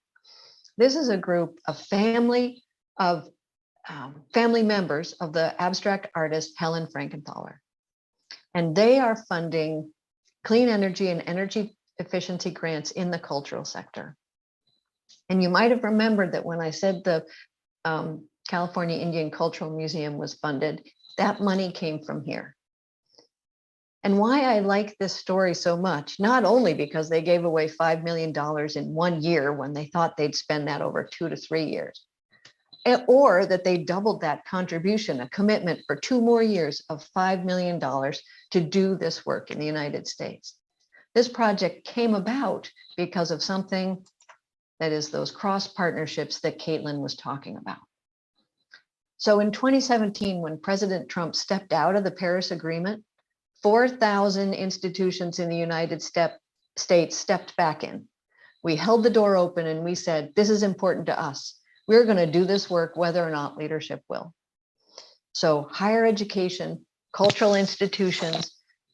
This is a group of family members of the abstract artist Helen Frankenthaler. And they are funding clean energy and energy efficiency grants in the cultural sector. And you might have remembered that when I said the California Indian Cultural Museum was funded, that money came from here. And why I like this story so much, not only because they gave away $5 million in 1 year when they thought they'd spend that over 2 to 3 years, or that they doubled that contribution, a commitment for 2 more years of $5 million to do this work in the United States. This project came about because of something that is those cross partnerships that Caitlin was talking about. So in 2017, when President Trump stepped out of the Paris Agreement, 4,000 institutions in the United States stepped back in. We held the door open and we said, this is important to us. We're going to do this work whether or not leadership will. So higher education, cultural institutions,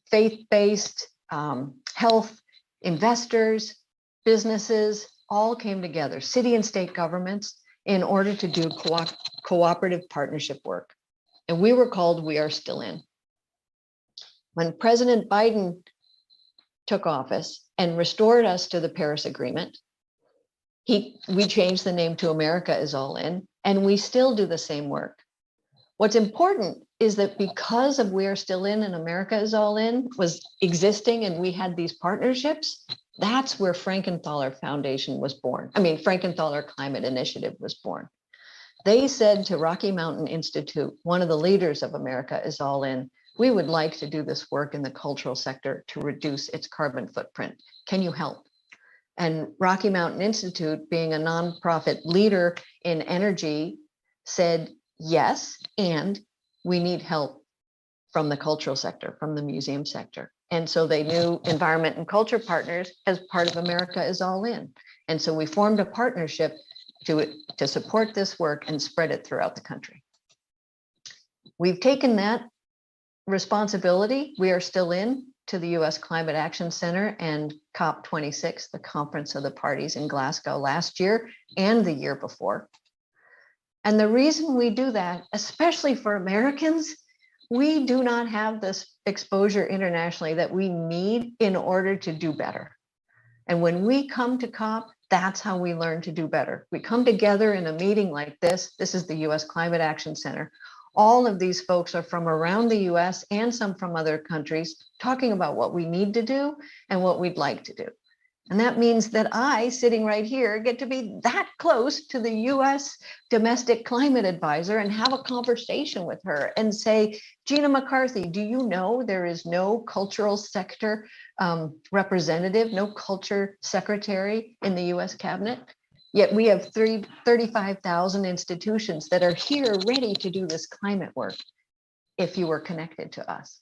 faith-based, health, investors, businesses, all came together, city and state governments, in order to do cooperative partnership work. And we were called We Are Still In. When President Biden took office and restored us to the Paris Agreement, we changed the name to America Is All In, and we still do the same work. What's important is that because of We Are Still In and America Is All In was existing and we had these partnerships, that's where Frankenthaler Foundation was born. Frankenthaler Climate Initiative was born. They said to Rocky Mountain Institute, one of the leaders of America Is All In, we would like to do this work in the cultural sector to reduce its carbon footprint. Can you help? And Rocky Mountain Institute, being a nonprofit leader in energy, said, yes, and we need help from the cultural sector, from the museum sector. And so they knew Environment and Culture Partners as part of America Is All In. And so we formed a partnership to support this work and spread it throughout the country. We've taken that responsibility we are still in to the U.S. Climate Action Center and COP26, the Conference of the Parties in Glasgow last year and the year before. And the reason we do that, especially for Americans, we do not have this exposure internationally that we need in order to do better. And when we come to COP, that's how we learn to do better. We come together in a meeting like this. This is the U.S. Climate Action Center. All of these folks are from around the US and some from other countries talking about what we need to do and what we'd like to do. And that means that I, sitting right here, get to be that close to the US domestic climate advisor and have a conversation with her and say, Gina McCarthy, do you know there is no cultural sector representative, no culture secretary in the US cabinet? Yet we have 35,000 institutions that are here ready to do this climate work if you were connected to us.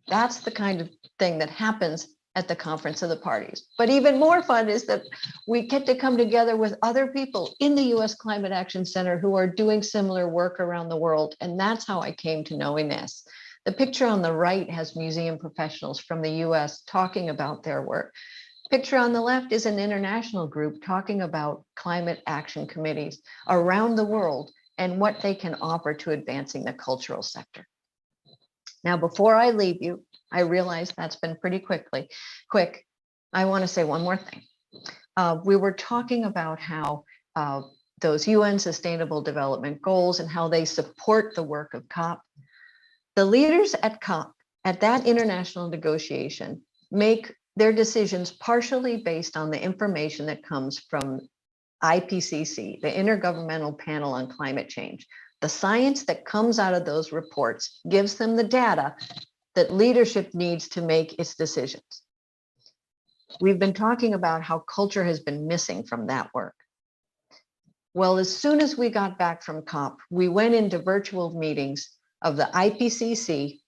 That's the kind of thing that happens at the Conference of the Parties. But even more fun is that we get to come together with other people in the US Climate Action Center who are doing similar work around the world. And that's how I came to know Inés. The picture on the right has museum professionals from the US talking about their work. Picture on the left is an international group talking about climate action committees around the world and what they can offer to advancing the cultural sector. Now, before I leave you, I realize that's been pretty quick. I want to say one more thing. We were talking about how those UN Sustainable Development Goals and how they support the work of COP. The leaders at COP, at that international negotiation, make their decisions partially based on the information that comes from IPCC, the Intergovernmental Panel on Climate Change. The science that comes out of those reports gives them the data that leadership needs to make its decisions. We've been talking about how culture has been missing from that work. Well, as soon as we got back from COP, we went into virtual meetings of the IPCC,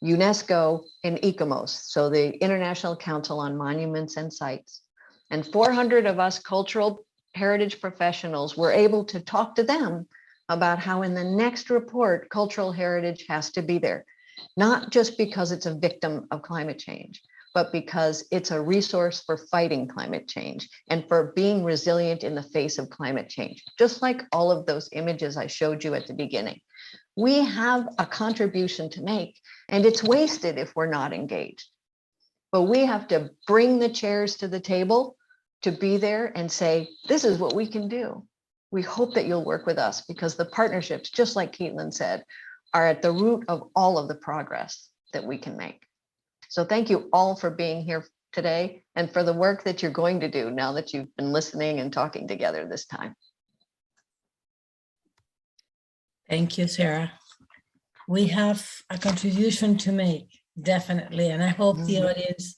UNESCO, and ICOMOS, so the International Council on Monuments and Sites. And 400 of us cultural heritage professionals were able to talk to them about how in the next report, cultural heritage has to be there, not just because it's a victim of climate change, but because it's a resource for fighting climate change and for being resilient in the face of climate change, just like all of those images I showed you at the beginning. We have a contribution to make, and it's wasted if we're not engaged. But we have to bring the chairs to the table to be there and say, this is what we can do. We hope that you'll work with us because the partnerships, just like Caitlin said, are at the root of all of the progress that we can make. So thank you all for being here today and for the work that you're going to do now that you've been listening and talking together this time. Thank you, Sarah. We have a contribution to make, definitely, and I hope the audience,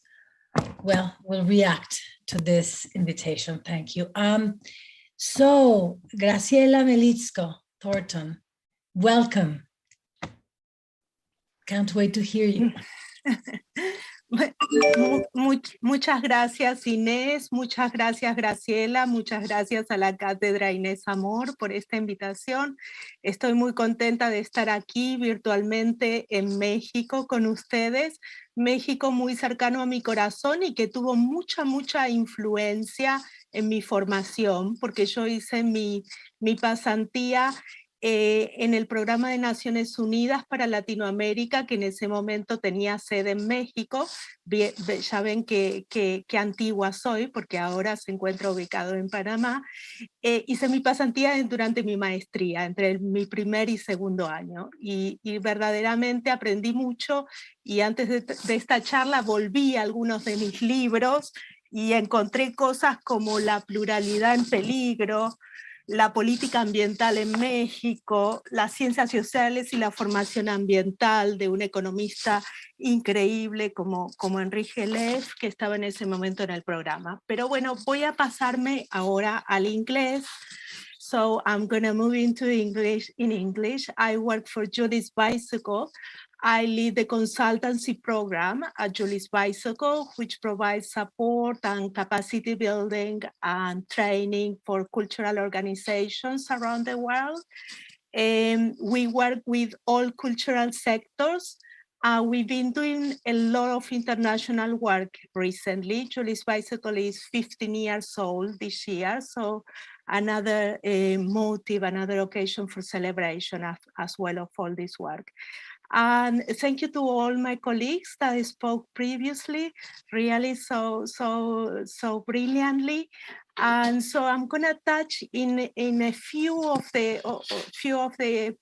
well, will react to this invitation. Thank you. So, Graciela, Melitsko, Thornton, welcome. Can't wait to hear you. Muchas gracias, Inés, muchas gracias, Graciela, muchas gracias a la Cátedra Inés Amor por esta invitación. Estoy muy contenta de estar aquí virtualmente en México con ustedes. México muy cercano a mi corazón y que tuvo mucha influencia en mi formación, porque yo hice mi pasantía en el Programa de Naciones Unidas para Latinoamérica, que en ese momento tenía sede en México. Ya ven que antigua soy, porque ahora se encuentra ubicado en Panamá. Hice mi pasantía durante mi maestría, entre mi primer y segundo año, y verdaderamente aprendí mucho, y antes de esta charla volví a algunos de mis libros y encontré cosas como La pluralidad en peligro, La política ambiental en México, Las ciencias sociales y la formación ambiental, de un economista increíble como Enrique Leff, que estaba en ese momento en el programa. Pero bueno, voy a pasarme ahora al inglés. So I'm going to move into English. In English, I work for Julie's Bicycle. I lead the consultancy program at Julie's Bicycle, which provides support and capacity building and training for cultural organizations around the world. We work with all cultural sectors, We've been doing a lot of international work recently. Julie's bicycle is 15 years old this year, so another motive, another occasion for celebration as well of all this work. And thank you to all my colleagues that spoke previously, really so brilliantly. And so I'm gonna touch in a few of the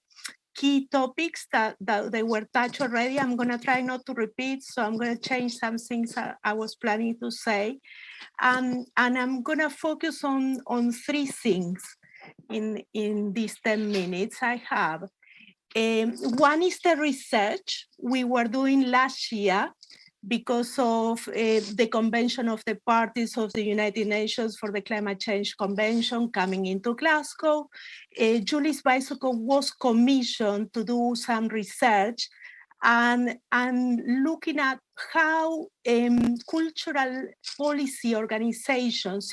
key topics that they were touched already. I'm gonna try not to repeat, so I'm gonna change some things I was planning to say. And I'm gonna focus on three things in these 10 minutes I have. One is the research we were doing last year because of the Convention of the Parties of the United Nations for the Climate Change Convention coming into Glasgow. Julie's bicycle was commissioned to do some research and looking at how cultural policy organizations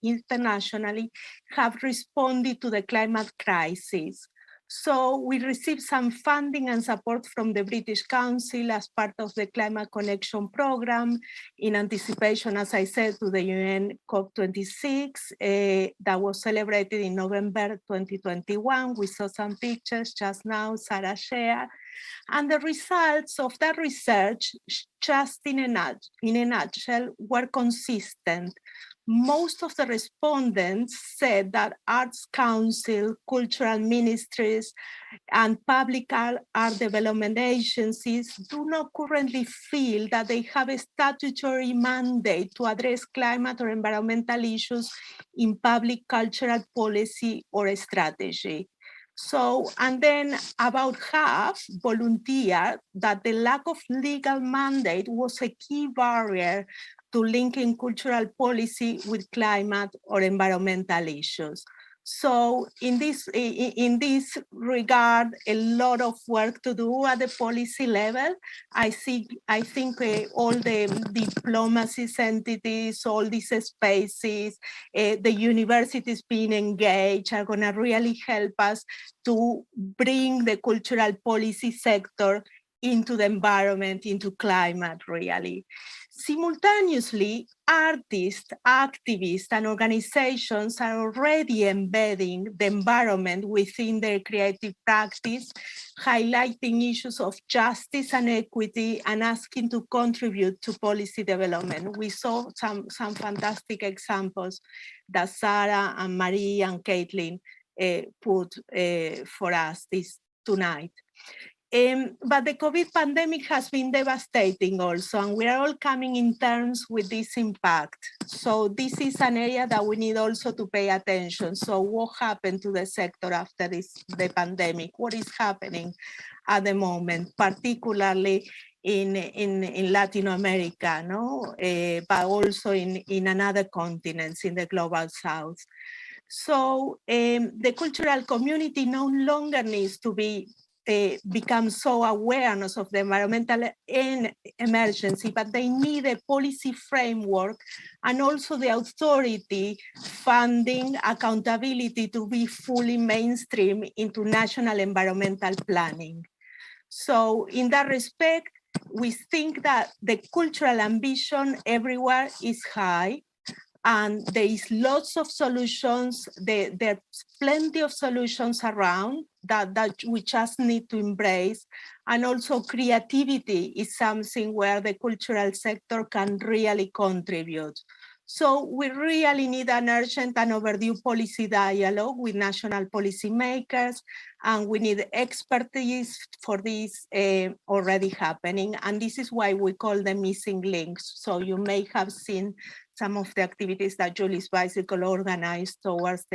internationally have responded to the climate crisis. So we received some funding and support from the British Council as part of the Climate Connection Programme in anticipation, as I said, to the UN COP26 that was celebrated in November 2021. We saw some pictures just now, Sarah shared. And the results of that research, just in a nutshell, were consistent. Most of the respondents said that arts council, cultural ministries, and public art development agencies do not currently feel that they have a statutory mandate to address climate or environmental issues in public cultural policy or strategy. So, and then about half volunteered that the lack of legal mandate was a key barrier to linking cultural policy with climate or environmental issues. So in this regard, a lot of work to do at the policy level. I think all the diplomacy entities, all these spaces, the universities being engaged are gonna really help us to bring the cultural policy sector into the environment, into climate really. Simultaneously, artists, activists, and organizations are already embedding the environment within their creative practice, highlighting issues of justice and equity, and asking to contribute to policy development. We saw some fantastic examples that Sarah and Marie and Caitlin put for us tonight. But the COVID pandemic has been devastating also, and we are all coming in terms with this impact. So this is an area that we need also to pay attention. So what happened to the sector after the pandemic? What is happening at the moment, particularly in Latin America, no? But also in another continents, in the global south. So the cultural community no longer needs to become so awareness of the environmental emergency, but they need a policy framework and also the authority, funding, accountability to be fully mainstream into national environmental planning. So in that respect, we think that the cultural ambition everywhere is high, and there is lots of solutions. There's plenty of solutions around that we just need to embrace. And also creativity is something where the cultural sector can really contribute. So we really need an urgent and overdue policy dialogue with national policymakers, and we need expertise for this already happening. And this is why we call them missing links. So you may have seen some of the activities that Julie's Bicycle organized towards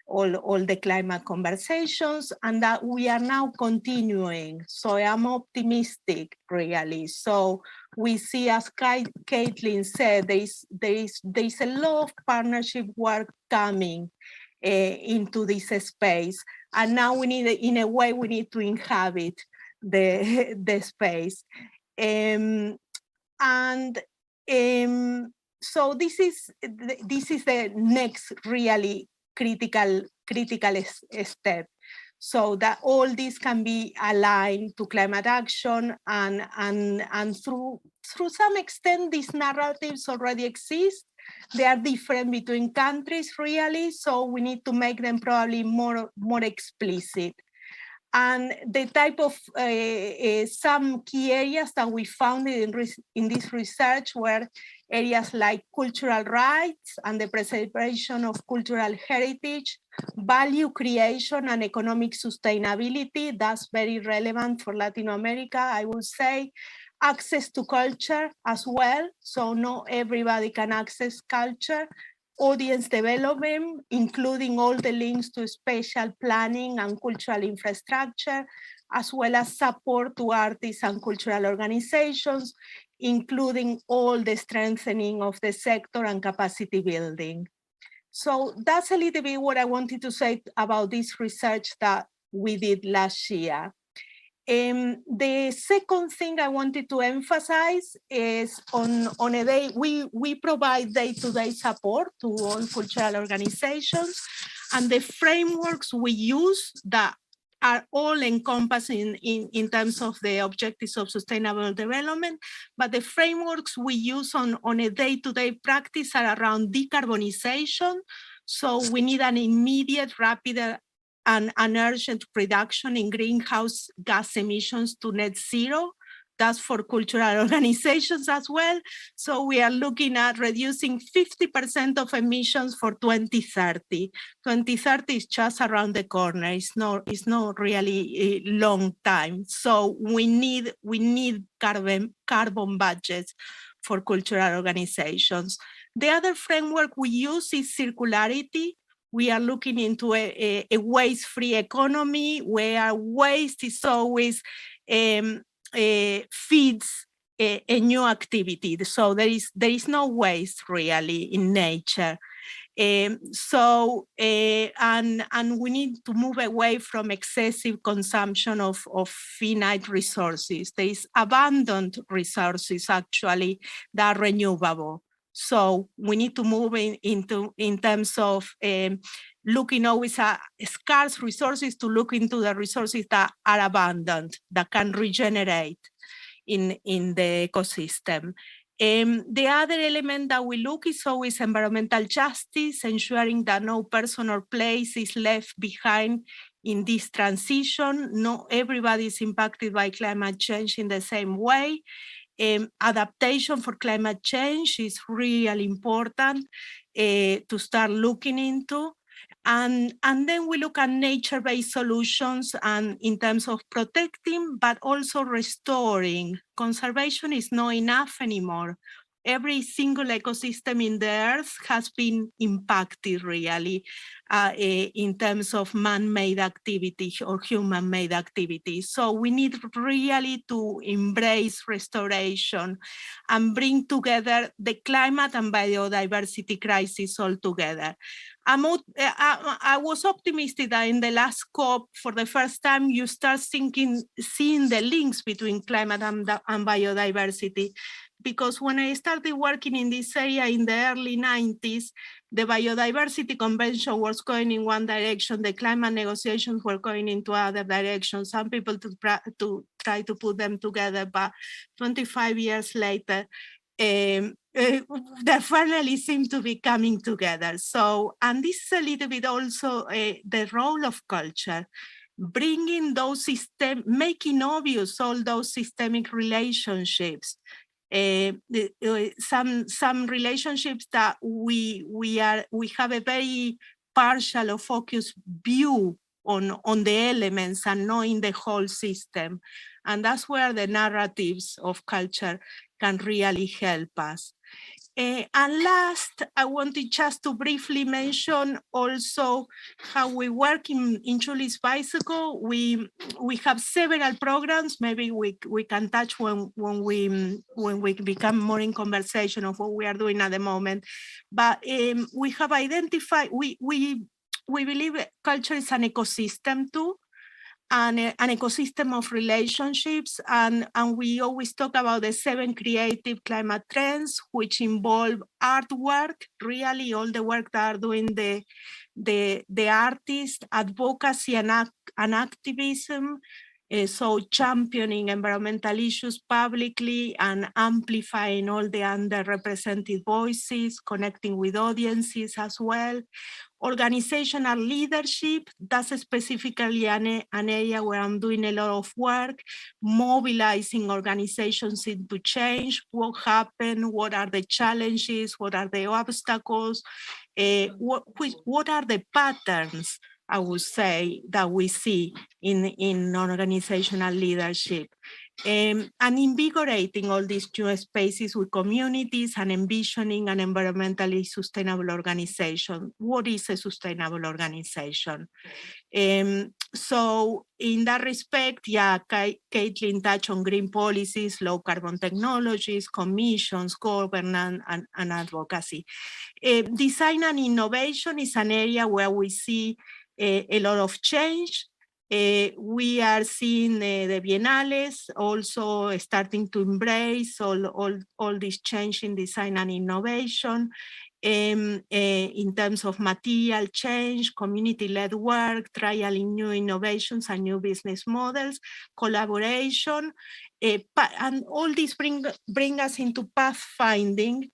all the climate conversations, and that we are now continuing. So I'm optimistic, really. So we see, as Caitlin said, there is a lot of partnership work coming into this space. And now we need, in a way, we need to inhabit the space. So this is the next really critical step. so that all this can be aligned to climate action, and through some extent, these narratives already exist. They are different between countries, really, so we need to make them probably more explicit. And the type of some key areas that we found in this research were areas like cultural rights and the preservation of cultural heritage, value creation and economic sustainability. That's very relevant for Latin America, I would say. Access to culture as well, so not everybody can access culture. Audience development, including all the links to spatial planning and cultural infrastructure, as well as support to artists and cultural organizations, including all the strengthening of the sector and capacity building. So that's a little bit what I wanted to say about this research that we did last year. The second thing I wanted to emphasize is on a day, we provide day-to-day support to all cultural organizations, and the frameworks we use that are all encompassing in terms of the objectives of sustainable development, but the frameworks we use on a day-to-day practice are around decarbonization. So we need an immediate, rapid, and an urgent reduction in greenhouse gas emissions to net zero. That's for cultural organizations as well. So we are looking at reducing 50% of emissions for 2030. 2030 is just around the corner. It's not really a long time. So we need carbon budgets for cultural organizations. The other framework we use is circularity. We are looking into a waste-free economy where waste is always feeds a new activity. So there is no waste really in nature. And we need to move away from excessive consumption of finite resources. There is abundant resources actually that are renewable. So we need to move in terms of looking always at scarce resources to look into the resources that are abundant, that can regenerate in the ecosystem. The other element that we look is always environmental justice, ensuring that no person or place is left behind in this transition. Not everybody is impacted by climate change in the same way. Adaptation for climate change is really important to start looking into. And then we look at nature-based solutions and in terms of protecting, but also restoring. Conservation is not enough anymore. Every single ecosystem in the earth has been impacted really in terms of man-made activity or human-made activity. So we need really to embrace restoration and bring together the climate and biodiversity crisis all together. I was optimistic that in the last COP, for the first time, you start seeing the links between climate and biodiversity. Because when I started working in this area in the early 90s, the Biodiversity Convention was going in one direction, the climate negotiations were going into other directions. Some people to try to put them together, but 25 years later, they finally seem to be coming together. So, and this is a little bit also the role of culture, bringing those making obvious all those systemic relationships. Some relationships that we have a very partial or focused view on the elements and not in the whole system. And that's where the narratives of culture can really help us. And last, I wanted just to briefly mention also how we work in Julie's Bicycle. We have several programs. Maybe we can touch when we become more in conversation of what we are doing at the moment. But we have identified, we believe culture is an ecosystem too. an ecosystem of relationships, and we always talk about the 7 creative climate trends, which involve artwork, really all the work that are doing the artists, advocacy and activism, so championing environmental issues publicly and amplifying all the underrepresented voices, connecting with audiences as well. Organizational leadership, that's specifically an area where I'm doing a lot of work, mobilizing organizations into change, what happened, what are the challenges, what are the obstacles, what are the patterns, I would say, that we see in organizational leadership. And invigorating all these new spaces with communities and envisioning an environmentally sustainable organization. What is a sustainable organization? So in that respect, yeah, Caitlin touched on green policies, low carbon technologies, commissions, governance, and advocacy. Design and innovation is an area where we see a lot of change. We are seeing the biennales also starting to embrace all this change in design and innovation in terms of material change, community-led work, trialing new innovations and new business models, collaboration, and all this bring us into pathfinding,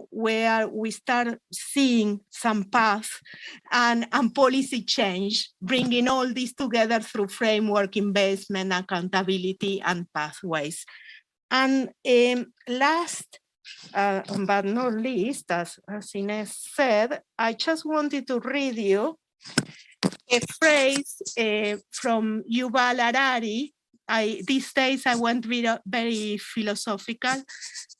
where we start seeing some path and policy change, bringing all this together through framework, investment, accountability, and pathways. And last, but not least, as Inés said, I just wanted to read you a phrase from Yuval Harari. These days I went very philosophical.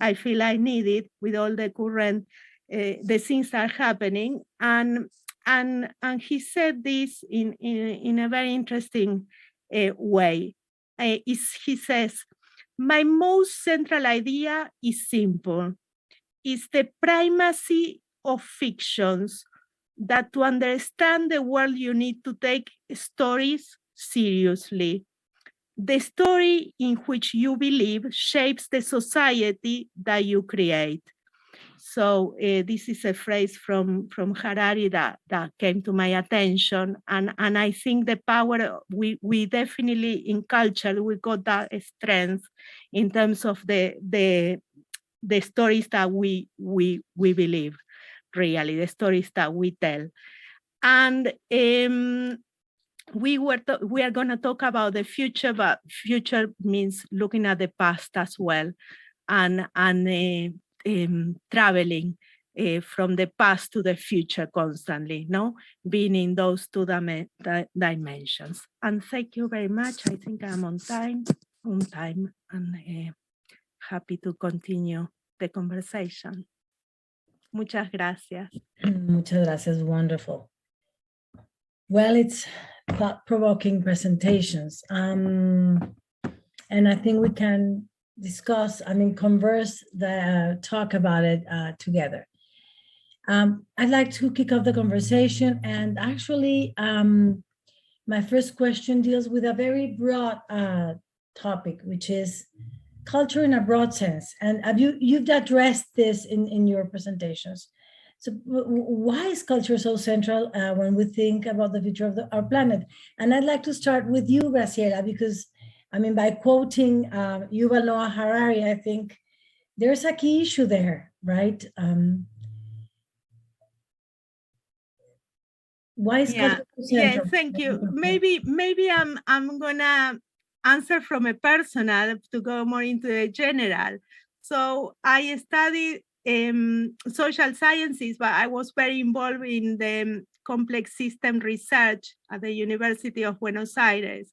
I feel I need it with all the current, the things that are happening. And he said this in a very interesting way. He says, my most central idea is simple. It's the primacy of fictions, that to understand the world you need to take stories seriously. The story in which you believe shapes the society that you create. So this is a phrase from Harari that came to my attention. And I think the power, we definitely in culture, we got that strength in terms of the stories that we believe, really, the stories that we tell. And we are going to talk about the future, but future means looking at the past as well, and traveling from the past to the future constantly, being in those 2 dimensions. And thank you very much. I think I'm on time, and happy to continue the conversation. Muchas gracias. Muchas gracias. Wonderful. Well, it's thought-provoking presentations. And I think we can discuss, converse, talk about it together. I'd like to kick off the conversation. And actually, my first question deals with a very broad topic, which is culture in a broad sense. And you've addressed this in your presentations. So why is culture so central when we think about the future of our planet? And I'd like to start with you, Graciela, because by quoting Yuval Noah Harari, I think there's a key issue there, right? Why is culture so central? Yeah, thank you. Maybe I'm gonna answer from a personal to go more into the general. So I studied social sciences, but I was very involved in the complex system research at the University of Buenos Aires.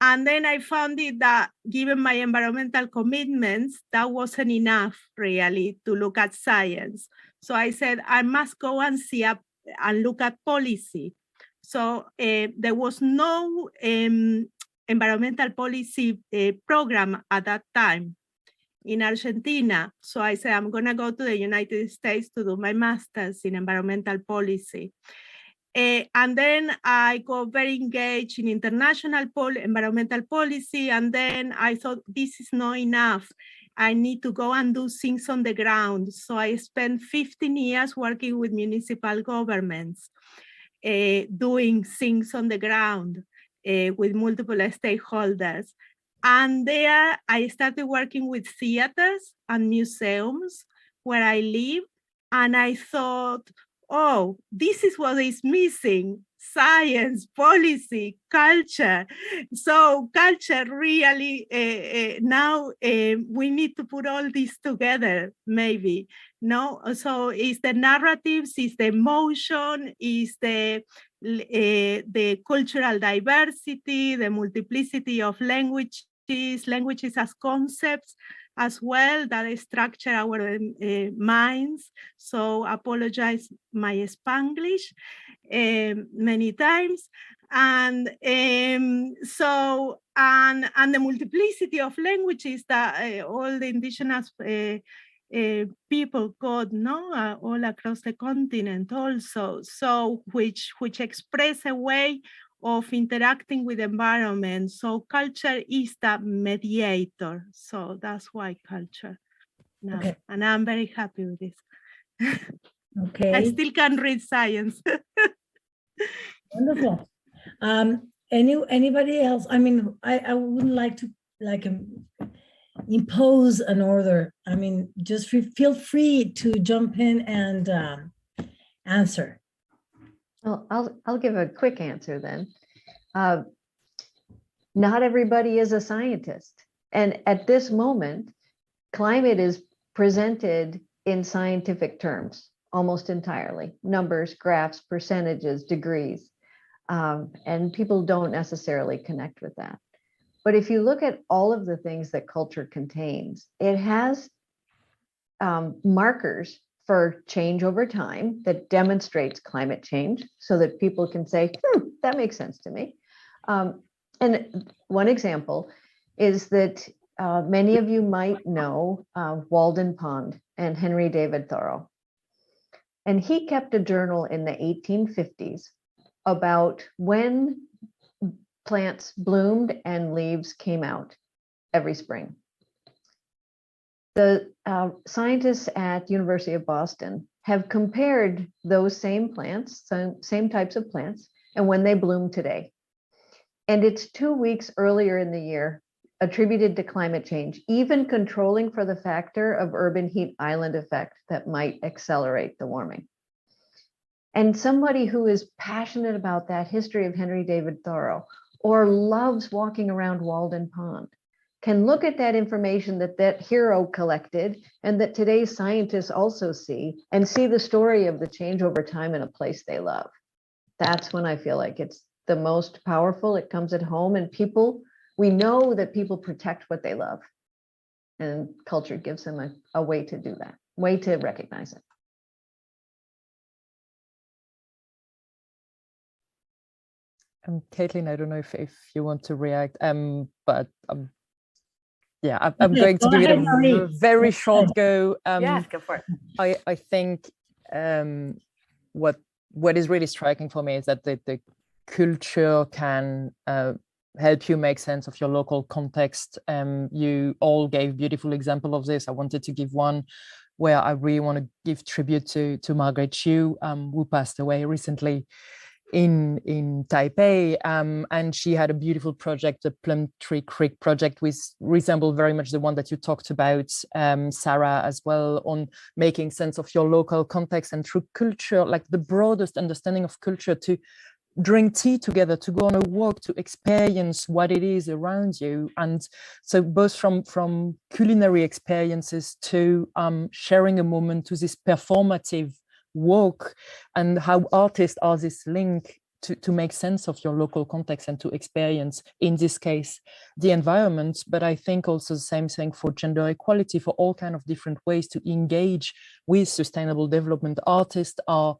And then I found it that given my environmental commitments, that wasn't enough really to look at science. So I said, I must go and see and look at policy. So there was no environmental policy program at that time in Argentina. So I said, I'm going to go to the United States to do my master's in environmental policy. And then I got very engaged in international environmental policy. And then I thought, this is not enough. I need to go and do things on the ground. So I spent 15 years working with municipal governments, doing things on the ground with multiple stakeholders. And there I started working with theaters and museums where I live. And I thought, oh, this is what is missing: science, policy, culture. So culture really, now we need to put all this together, maybe. No, so it's the narratives, it's the emotion, it's the cultural diversity, the multiplicity of languages as concepts as well, that structure our minds. So apologize my Spanglish many times. And so, and the multiplicity of languages that all the indigenous people got, no, all across the continent also. So which express a way of interacting with the environment. So culture is the mediator. So that's why culture now. Okay. And I'm very happy with this. Okay. I still can read science. Wonderful. Anybody else? I mean, I wouldn't like to impose an order. I mean, just feel free to jump in and answer. Well, I'll give a quick answer then. Not everybody is a scientist. And at this moment, climate is presented in scientific terms, almost entirely. Numbers, graphs, percentages, degrees. And people don't necessarily connect with that. But if you look at all of the things that culture contains, it has markers for change over time that demonstrates climate change so that people can say, that makes sense to me. And one example is that many of you might know Walden Pond and Henry David Thoreau. And he kept a journal in the 1850s about when plants bloomed and leaves came out every spring. The scientists at University of Boston have compared those same plants, same types of plants, and when they bloom today. And it's 2 weeks earlier in the year attributed to climate change, even controlling for the factor of urban heat island effect that might accelerate the warming. And somebody who is passionate about that history of Henry David Thoreau or loves walking around Walden Pond can look at that information that hero collected and that today's scientists also see and see the story of the change over time in a place they love. That's when I feel like it's the most powerful. It comes at home, and people, we know that people protect what they love, and culture gives them a way to do that, way to recognize it. Caitlin, I don't know if you want to react, but yeah, I'm going to give it a very short go. Yeah, go for it. I think what is really striking for me is that the culture can help you make sense of your local context. You all gave beautiful example of this. I wanted to give one where I really want to give tribute to Margaret Chiu, who passed away recently in Taipei, and she had a beautiful project, the Plum Tree Creek project, which resembled very much the one that you talked about, Sarah, as well, on making sense of your local context and through culture, like the broadest understanding of culture, to drink tea together, to go on a walk, to experience what it is around you. And so both from culinary experiences to sharing a moment, to this performative walk, and how artists are this link to make sense of your local context and to experience, in this case, the environment. But I think also the same thing for gender equality, for all kind of different ways to engage with sustainable development. Artists are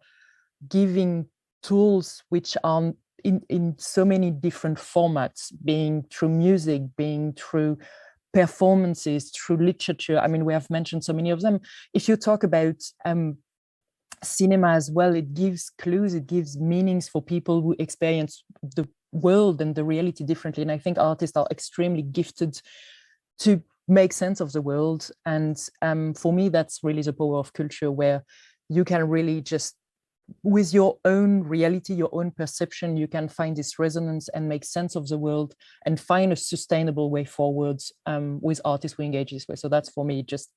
giving tools which are in so many different formats, being through music, being through performances, through literature. I mean, we have mentioned so many of them. If you talk about cinema as well, it gives clues, it gives meanings for people who experience the world and the reality differently. And I think artists are extremely gifted to make sense of the world. And for me, that's really the power of culture, where you can really just, with your own reality, your own perception, you can find this resonance and make sense of the world and find a sustainable way forward with artists who engage this way. So that's for me just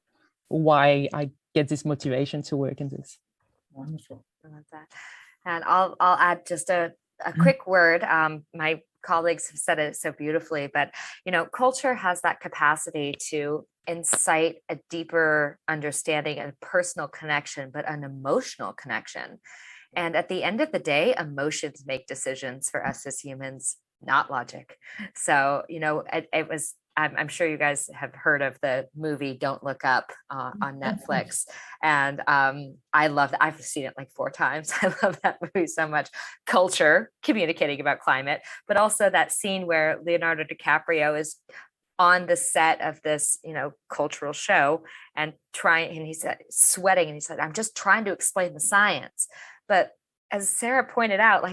why I get this motivation to work in this. Wonderful. I love that. And I'll add just a quick word. My colleagues have said it so beautifully, but culture has that capacity to incite a deeper understanding and personal connection, but an emotional connection. And at the end of the day, emotions make decisions for us as humans, not logic. So, I'm sure you guys have heard of the movie Don't Look Up on Netflix. And I love that. I've seen it like 4 times. I love that movie so much. Culture, communicating about climate, but also that scene where Leonardo DiCaprio is on the set of this, cultural show and he said, sweating. And he said, I'm just trying to explain the science. But as Sarah pointed out,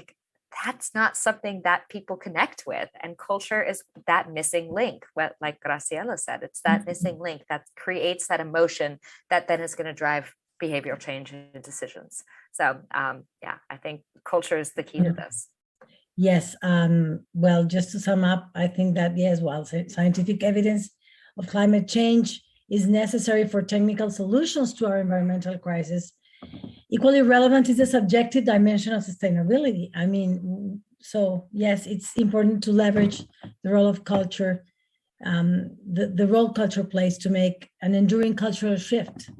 that's not something that people connect with. And culture is that missing link. Like Graciela said, it's that missing link that creates that emotion that then is going to drive behavioral change and decisions. So I think culture is the key to this. Yes. Well, just to sum up, I think that, yes, well, scientific evidence of climate change is necessary for technical solutions to our environmental crisis. Equally relevant is the subjective dimension of sustainability. I mean, so yes, it's important to leverage the role of culture, the role culture plays to make an enduring cultural shift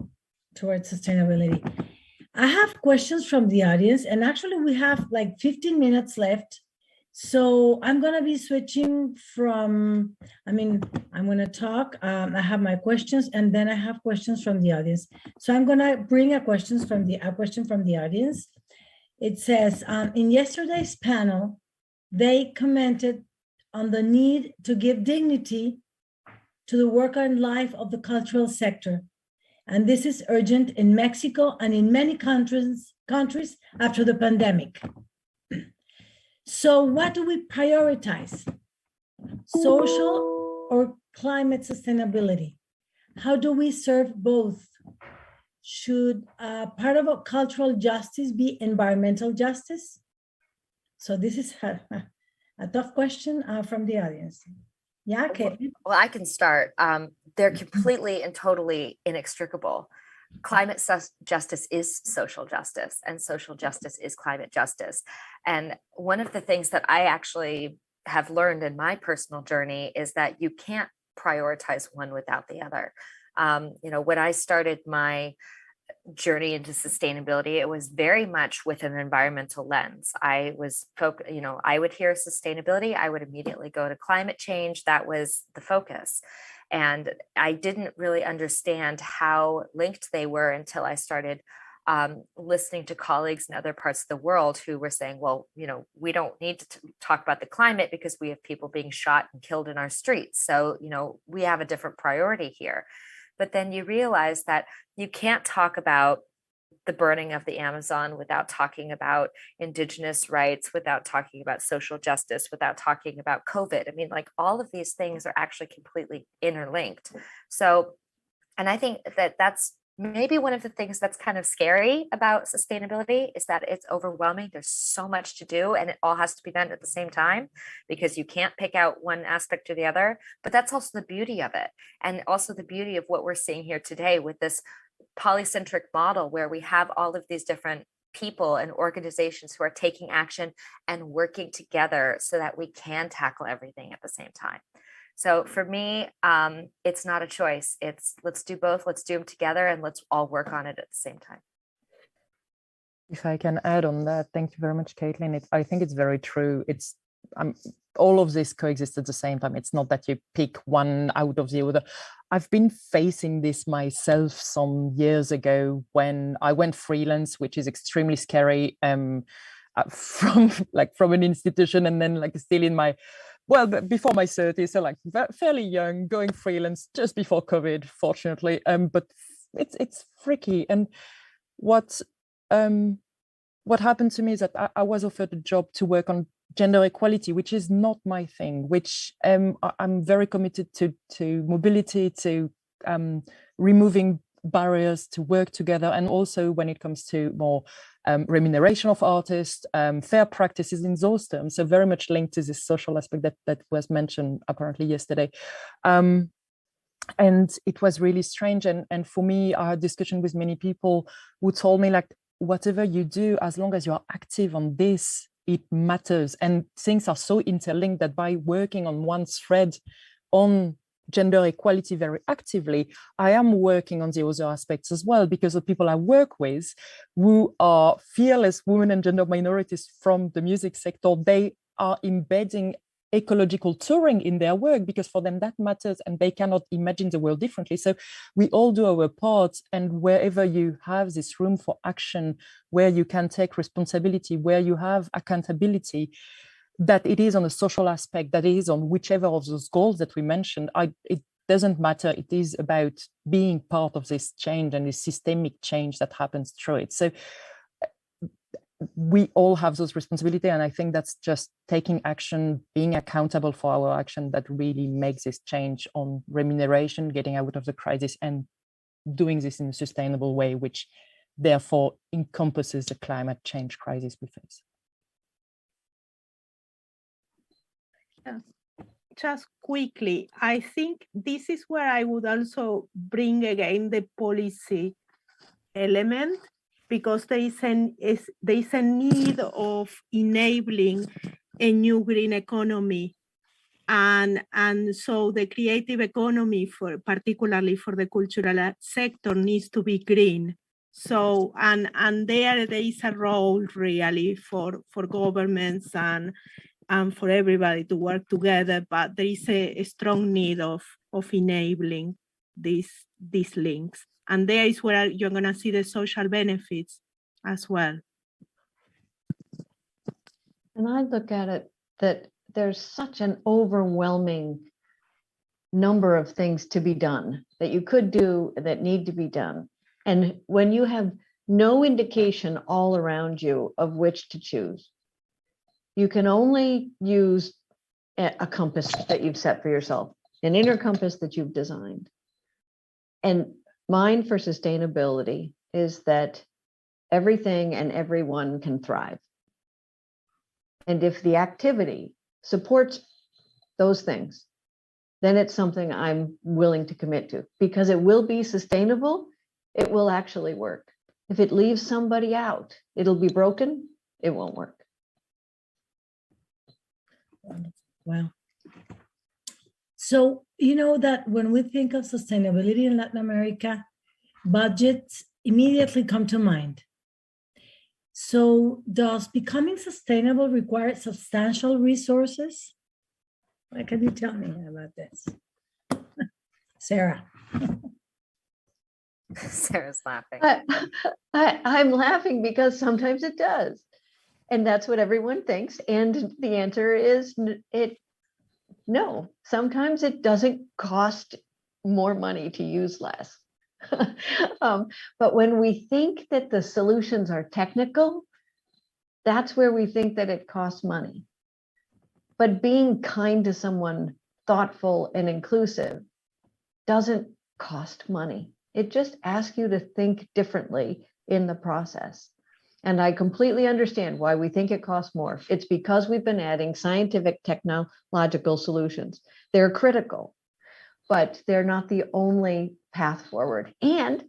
towards sustainability. I have questions from the audience, and actually we have like 15 minutes left. So I'm going to be switching from, I'm going to talk. I have my questions, and then I have questions from the audience. So I'm going to bring a question from the audience. It says, in yesterday's panel, they commented on the need to give dignity to the work and life of the cultural sector. And this is urgent in Mexico and in many countries after the pandemic. So what do we prioritize? Social or climate sustainability? How do we serve both? Should part of a cultural justice be environmental justice? So this is a tough question from the audience. Yeah, okay. Well, I can start. They're completely and totally inextricable. Climate justice is social justice, and social justice is climate justice. And one of the things that I actually have learned in my personal journey is that you can't prioritize one without the other. When I started my journey into sustainability, it was very much with an environmental lens. I was I would hear sustainability, I would immediately go to climate change. That was the focus. And I didn't really understand how linked they were until I started listening to colleagues in other parts of the world who were saying, well, we don't need to talk about the climate because we have people being shot and killed in our streets. So, we have a different priority here. But then you realize that you can't talk about the burning of the Amazon without talking about Indigenous rights, without talking about social justice, without talking about COVID. I mean, all of these things are actually completely interlinked. So, and I think that that's maybe one of the things that's kind of scary about sustainability is that it's overwhelming. There's so much to do, and it all has to be done at the same time because you can't pick out one aspect or the other. But that's also the beauty of it. And also the beauty of what we're seeing here today with this polycentric model where we have all of these different people and organizations who are taking action and working together so that we can tackle everything at the same time. So for me, it's not a choice. It's let's do both, let's do them together, and let's all work on it at the same time. If I can add on that, thank you very much, Caitlin. I think it's very true. It's all of this coexists at the same time. It's not that you pick one out of the other. I've been facing this myself some years ago when I went freelance, which is extremely scary from an institution, and then still in my, before my 30s, so fairly young, going freelance just before COVID, fortunately. But it's freaky. And what what happened to me is that I was offered a job to work on gender equality, which is not my thing, which I'm very committed to mobility, to removing barriers, to work together, and also when it comes to more remuneration of artists, fair practices in those terms. So very much linked to this social aspect that was mentioned apparently yesterday. And it was really strange. And for me, I had discussion with many people who told me, like, whatever you do, as long as you are active on this, it matters. And things are so interlinked that by working on one thread on gender equality very actively, I am working on the other aspects as well, because the people I work with who are fearless women and gender minorities from the music sector, they are embedding ecological touring in their work because for them that matters and they cannot imagine the world differently. So we all do our part, and wherever you have this room for action, where you can take responsibility, where you have accountability, that it is on a social aspect, that it is on whichever of those goals that we mentioned, it doesn't matter. It is about being part of this change and this systemic change that happens through it. So we all have those responsibilities, and I think that's just taking action, being accountable for our action, that really makes this change on remuneration, getting out of the crisis, and doing this in a sustainable way, which therefore encompasses the climate change crisis we face. Just quickly, I think this is where I would also bring again the policy element, because there is a need of enabling a new green economy. And so the creative economy, particularly for the cultural sector, needs to be green. So, and there is a role really for governments and for everybody to work together, but there is a strong need of enabling these links. And there is where you're going to see the social benefits as well. And I look at it that there's such an overwhelming number of things to be done that you could do that need to be done. And when you have no indication all around you of which to choose, you can only use a compass that you've set for yourself, an inner compass that you've designed. And mine for sustainability is that everything and everyone can thrive. And if the activity supports those things, then it's something I'm willing to commit to, because it will be sustainable. It will actually work. If it leaves somebody out, it'll be broken. It won't work. Wow. So, you know that when we think of sustainability in Latin America, budgets immediately come to mind. So does becoming sustainable require substantial resources? What can you tell me about this? Sarah. Sarah's laughing. I'm laughing because sometimes it does. And that's what everyone thinks. And the answer is no. Sometimes it doesn't cost more money to use less. But when we think that the solutions are technical, that's where we think that it costs money. But being kind to someone, thoughtful and inclusive, doesn't cost money. It just asks you to think differently in the process. And I completely understand why we think it costs more. It's because we've been adding scientific technological solutions. They're critical, but they're not the only path forward. And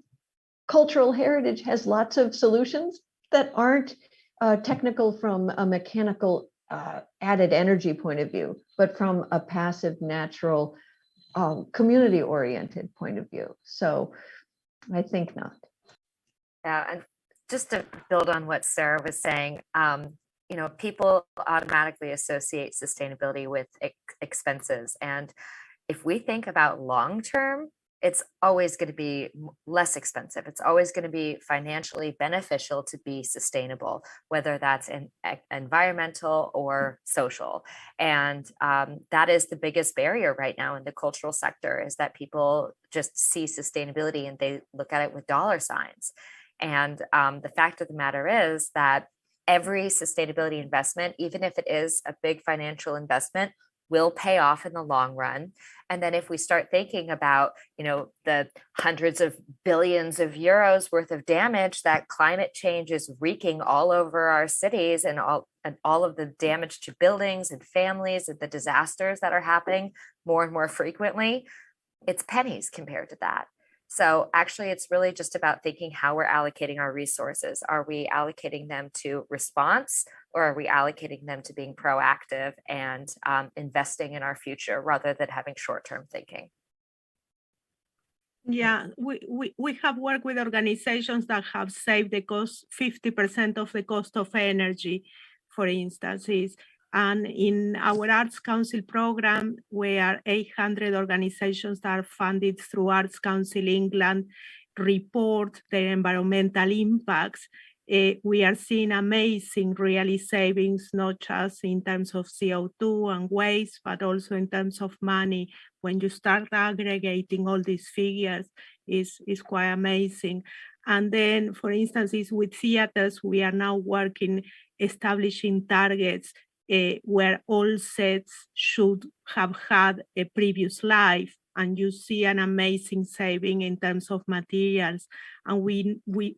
cultural heritage has lots of solutions that aren't technical from a mechanical added energy point of view, but from a passive, natural, community-oriented point of view. So I think not. Yeah, and just to build on what Sarah was saying, you know, people automatically associate sustainability with expenses. And if we think about long-term, it's always going to be less expensive. It's always going to be financially beneficial to be sustainable, whether that's environmental or social. And that is the biggest barrier right now in the cultural sector, is that people just see sustainability and they look at it with dollar signs. And the fact of the matter is that every sustainability investment, even if it is a big financial investment, will pay off in the long run. And then if we start thinking about, the hundreds of billions of euros worth of damage that climate change is wreaking all over our cities, and all of the damage to buildings and families and the disasters that are happening more and more frequently, it's pennies compared to that. So actually, it's really just about thinking how we're allocating our resources. Are we allocating them to response, or are we allocating them to being proactive and investing in our future rather than having short-term thinking? Yeah, we have worked with organizations that have saved the cost, 50% of the cost of energy, for instance. And in our Arts Council program, where 800 organizations that are funded through Arts Council England report their environmental impacts, we are seeing amazing really savings, not just in terms of CO2 and waste, but also in terms of money. When you start aggregating all these figures, is quite amazing. And then, for instance, with theaters, we are now working, establishing targets where all sets should have had a previous life, and you see an amazing saving in terms of materials. And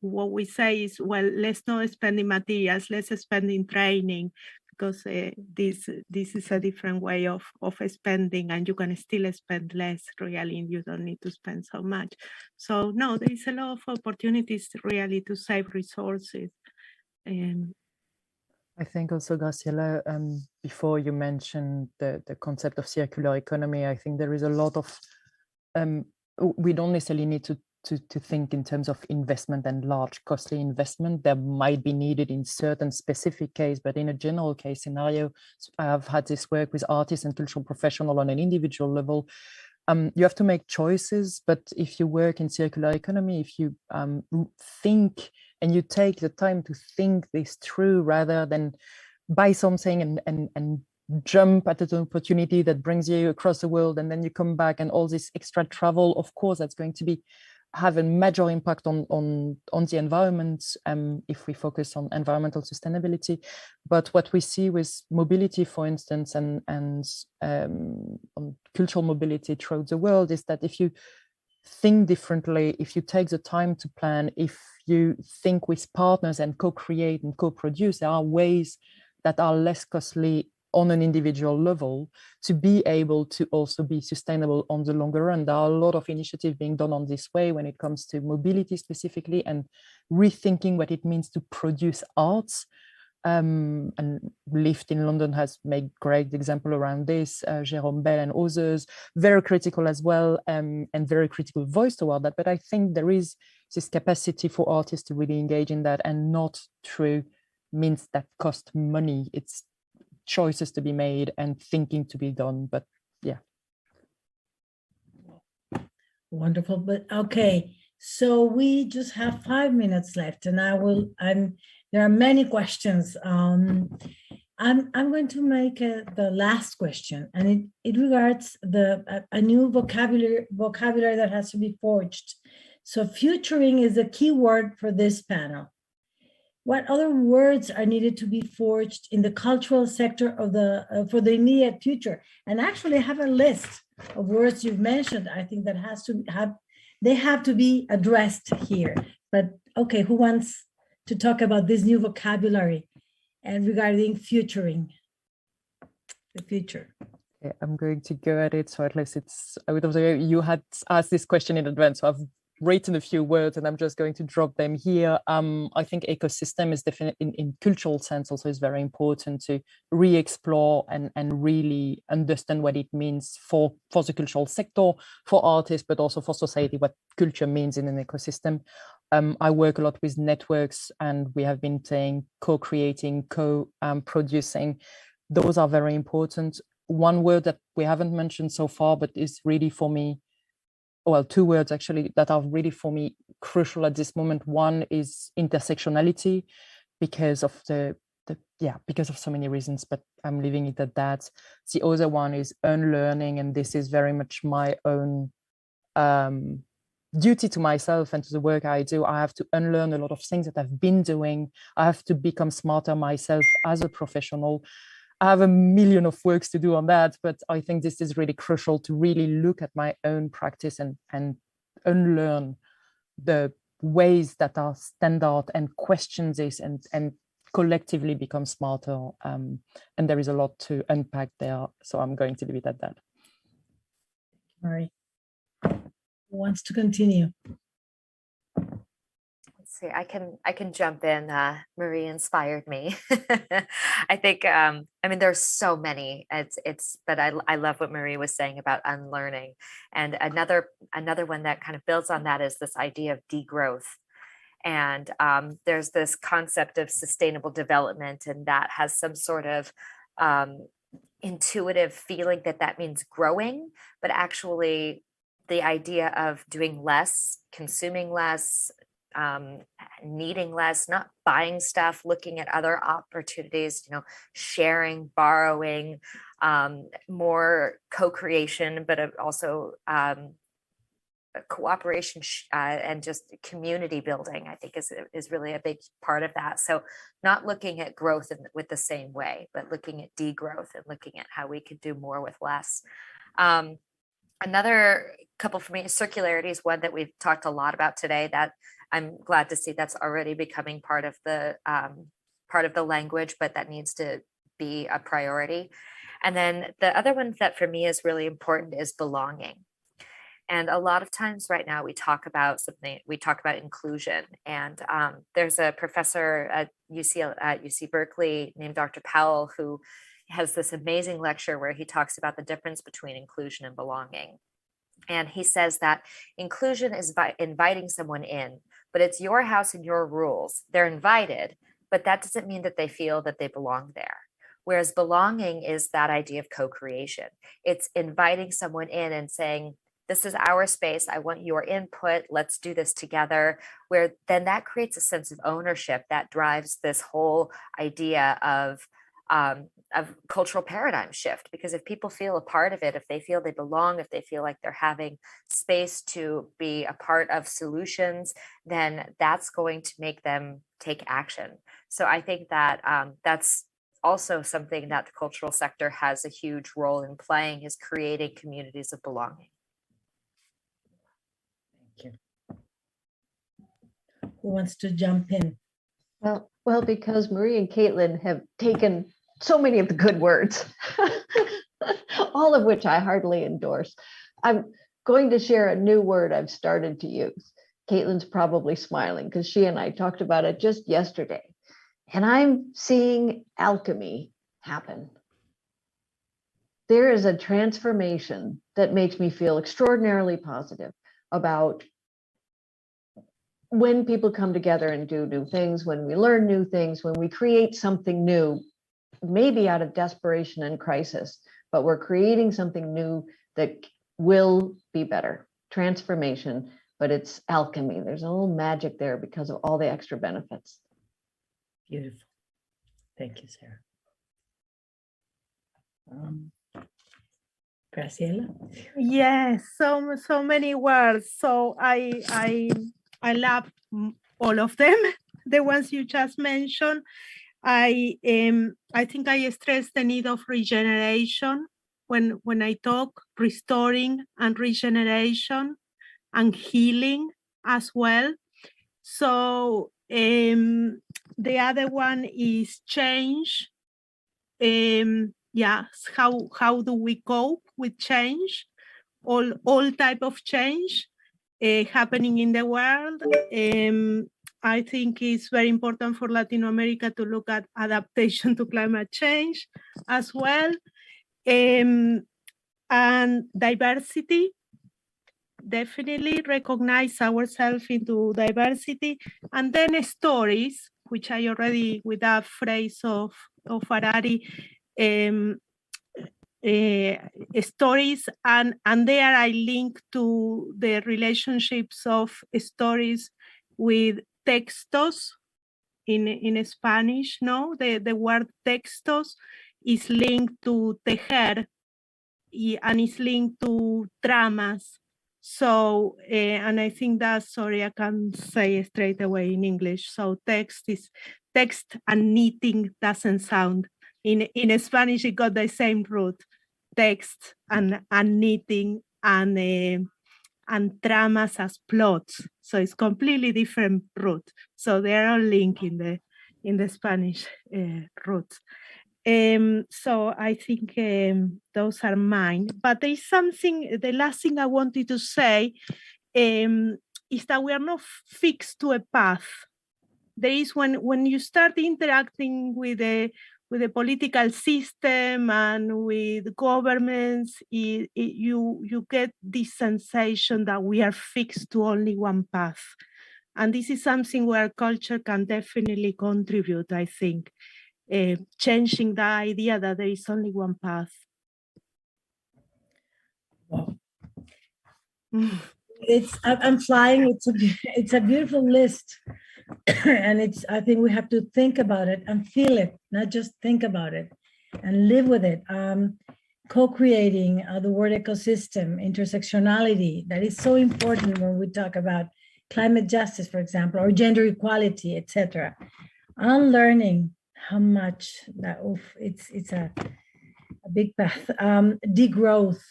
what we say is, well, let's not spend in materials, let's spend in training, because this is a different way of spending, and you can still spend less, really, and you don't need to spend so much. So no, there is a lot of opportunities really to save resources. I think also, Graciela, before you mentioned the concept of circular economy, I think there is a lot of, we don't necessarily need to think in terms of investment and large costly investment. That might be needed in certain specific case, but in a general case scenario, I've had this work with artists and cultural professionals on an individual level. You have to make choices, but if you work in circular economy, if you think and you take the time to think this through rather than buy something and jump at an opportunity that brings you across the world, and then you come back and all this extra travel, of course, that's going to have a major impact on the environment if we focus on environmental sustainability. But what we see with mobility, for instance, and on cultural mobility throughout the world is that if you think differently, if you take the time to plan, if you think with partners and co-create and co-produce, there are ways that are less costly on an individual level to be able to also be sustainable on the longer run. There are a lot of initiatives being done on this way when it comes to mobility specifically, and rethinking what it means to produce arts. And Lift in London has made great example around this, Jérôme Bell and others, very critical as well, and very critical voice toward that. But I think there is this capacity for artists to really engage in that, and not through means that cost money. It's choices to be made and thinking to be done. But yeah. Wonderful. But okay, so we just have 5 minutes left, and there are many questions. I'm going to make the last question, and it regards a new vocabulary that has to be forged. So futuring is a key word for this panel. What other words are needed to be forged in the cultural sector of for the immediate future? And actually, I have a list of words you've mentioned. I think that they have to be addressed here. But okay, who wants to talk about this new vocabulary and regarding futuring, the future? Okay, I'm going to go at it. So at least you had asked this question in advance, so I've written a few words and I'm just going to drop them here. I think ecosystem is definitely in cultural sense also is very important to re-explore and really understand what it means for the cultural sector, for artists, but also for society, what culture means in an ecosystem. I work a lot with networks, and we have been saying co-creating, co-producing. Those are very important. One word that we haven't mentioned so far, but is really for me, well, two words actually that are really for me crucial at this moment. One is intersectionality, because of because of so many reasons, but I'm leaving it at that. The other one is unlearning, and this is very much my own duty to myself and to the work I do. I have to unlearn a lot of things that I've been doing. I have to become smarter myself as a professional. I have a million of works to do on that, but I think this is really crucial to really look at my own practice and unlearn the ways that are standard and question this and collectively become smarter. And there is a lot to unpack there. So I'm going to leave it at that. Marie, who wants to continue? Let's see, I can jump in. Marie inspired me. I think, I mean, there's so many, but I love what Marie was saying about unlearning. And another one that kind of builds on that is this idea of degrowth. And there's this concept of sustainable development, and that has some sort of intuitive feeling that means growing, but actually the idea of doing less, consuming less, needing less, not buying stuff, looking at other opportunities, sharing, borrowing, more co-creation, but also cooperation and just community building, I think is really a big part of that. So not looking at growth with the same way, but looking at degrowth and looking at how we could do more with less. Another couple for me, circularity is one that we've talked a lot about today, that I'm glad to see that's already becoming part of the language, but that needs to be a priority. And then the other one that for me is really important is belonging. And a lot of times right now we talk about inclusion. And there's a professor at UC Berkeley named Dr. Powell who has this amazing lecture where he talks about the difference between inclusion and belonging. And he says that inclusion is by inviting someone in, but it's your house and your rules. They're invited, but that doesn't mean that they feel that they belong there. Whereas belonging is that idea of co-creation. It's inviting someone in and saying, this is our space. I want your input. Let's do this together. Where then that creates a sense of ownership that drives this whole idea of cultural paradigm shift. Because if people feel a part of it, if they feel they belong, if they feel like they're having space to be a part of solutions, then that's going to make them take action. So I think that that's also something that the cultural sector has a huge role in playing, is creating communities of belonging. Thank you. Who wants to jump in? Well, because Marie and Caitlin have taken so many of the good words, all of which I heartily endorse. I'm going to share a new word I've started to use. Caitlin's probably smiling because she and I talked about it just yesterday. And I'm seeing alchemy happen. There is a transformation that makes me feel extraordinarily positive about when people come together and do new things, when we learn new things, when we create something new, maybe out of desperation and crisis, but we're creating something new that will be better. Transformation, but it's alchemy. There's a little magic there because of all the extra benefits. Beautiful. Thank you, Sarah. Graciela? Yes, so many words. So I love all of them, the ones you just mentioned. I think I stress the need of regeneration when I talk, restoring and regeneration and healing as well. So the other one is change. Yes, how do we cope with change? All type of change happening in the world. I think it's very important for Latin America to look at adaptation to climate change as well. And diversity, definitely recognize ourselves into diversity. And then stories, which I already, with that phrase of Harari, stories, and there I link to the relationships of stories with textos in Spanish. No, the word textos is linked to tejer and is linked to tramas. So, and I think that, sorry, I can't say it straight away in English. So text and knitting doesn't sound. In Spanish, it got the same root, text and knitting and tramas as plots. So it's completely different root. So they are all linked in the Spanish roots. So I think those are mine. But there's something, the last thing I wanted to say is that we are not fixed to a path. There is when you start interacting with the political system and with governments, you get this sensation that we are fixed to only one path. And this is something where culture can definitely contribute, I think, changing the idea that there is only one path. Wow. I'm flying. It's a beautiful list. And I think we have to think about it and feel it, not just think about it and live with it. Co-creating the word ecosystem, intersectionality, that is so important when we talk about climate justice, for example, or gender equality, etc. Unlearning how much that, it's a big path. Degrowth,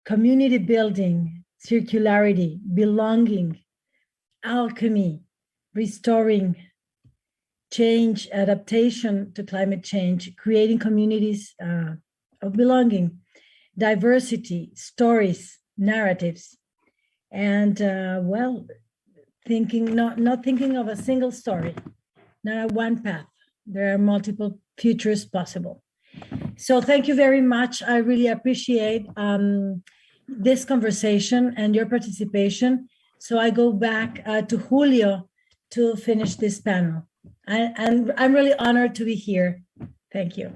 community building, circularity, belonging, alchemy, restoring, change, adaptation to climate change, creating communities of belonging, diversity, stories, narratives, and well, thinking not thinking of a single story, not one path. There are multiple futures possible. So thank you very much. I really appreciate this conversation and your participation. So I go back to Julio to finish this panel. And I'm really honored to be here. Thank you.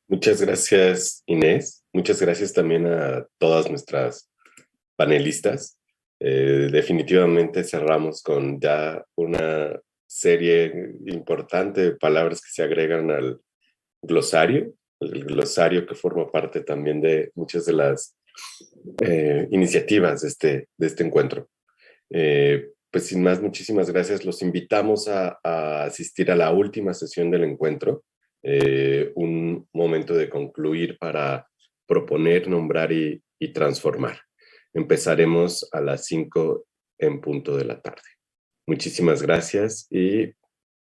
Muchas gracias, Inés. Muchas gracias también a todas nuestras panelistas. Definitivamente cerramos con ya una serie importante de palabras que se agregan al glosario, el glosario que forma parte también de muchas de las iniciativas de este encuentro. Pues sin más, muchísimas gracias. Los invitamos a asistir a la última sesión del encuentro, un momento de concluir para proponer, nombrar y transformar. Empezaremos a las 5 en punto de la tarde. Muchísimas gracias y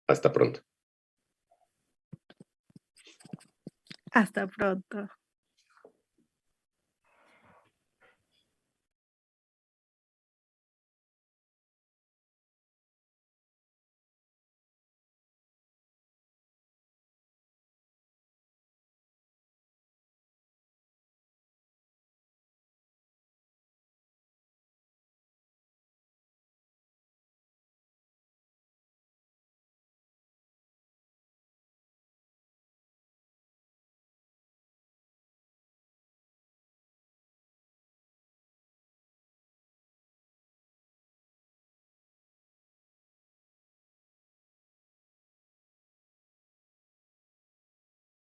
hasta pronto. Hasta pronto.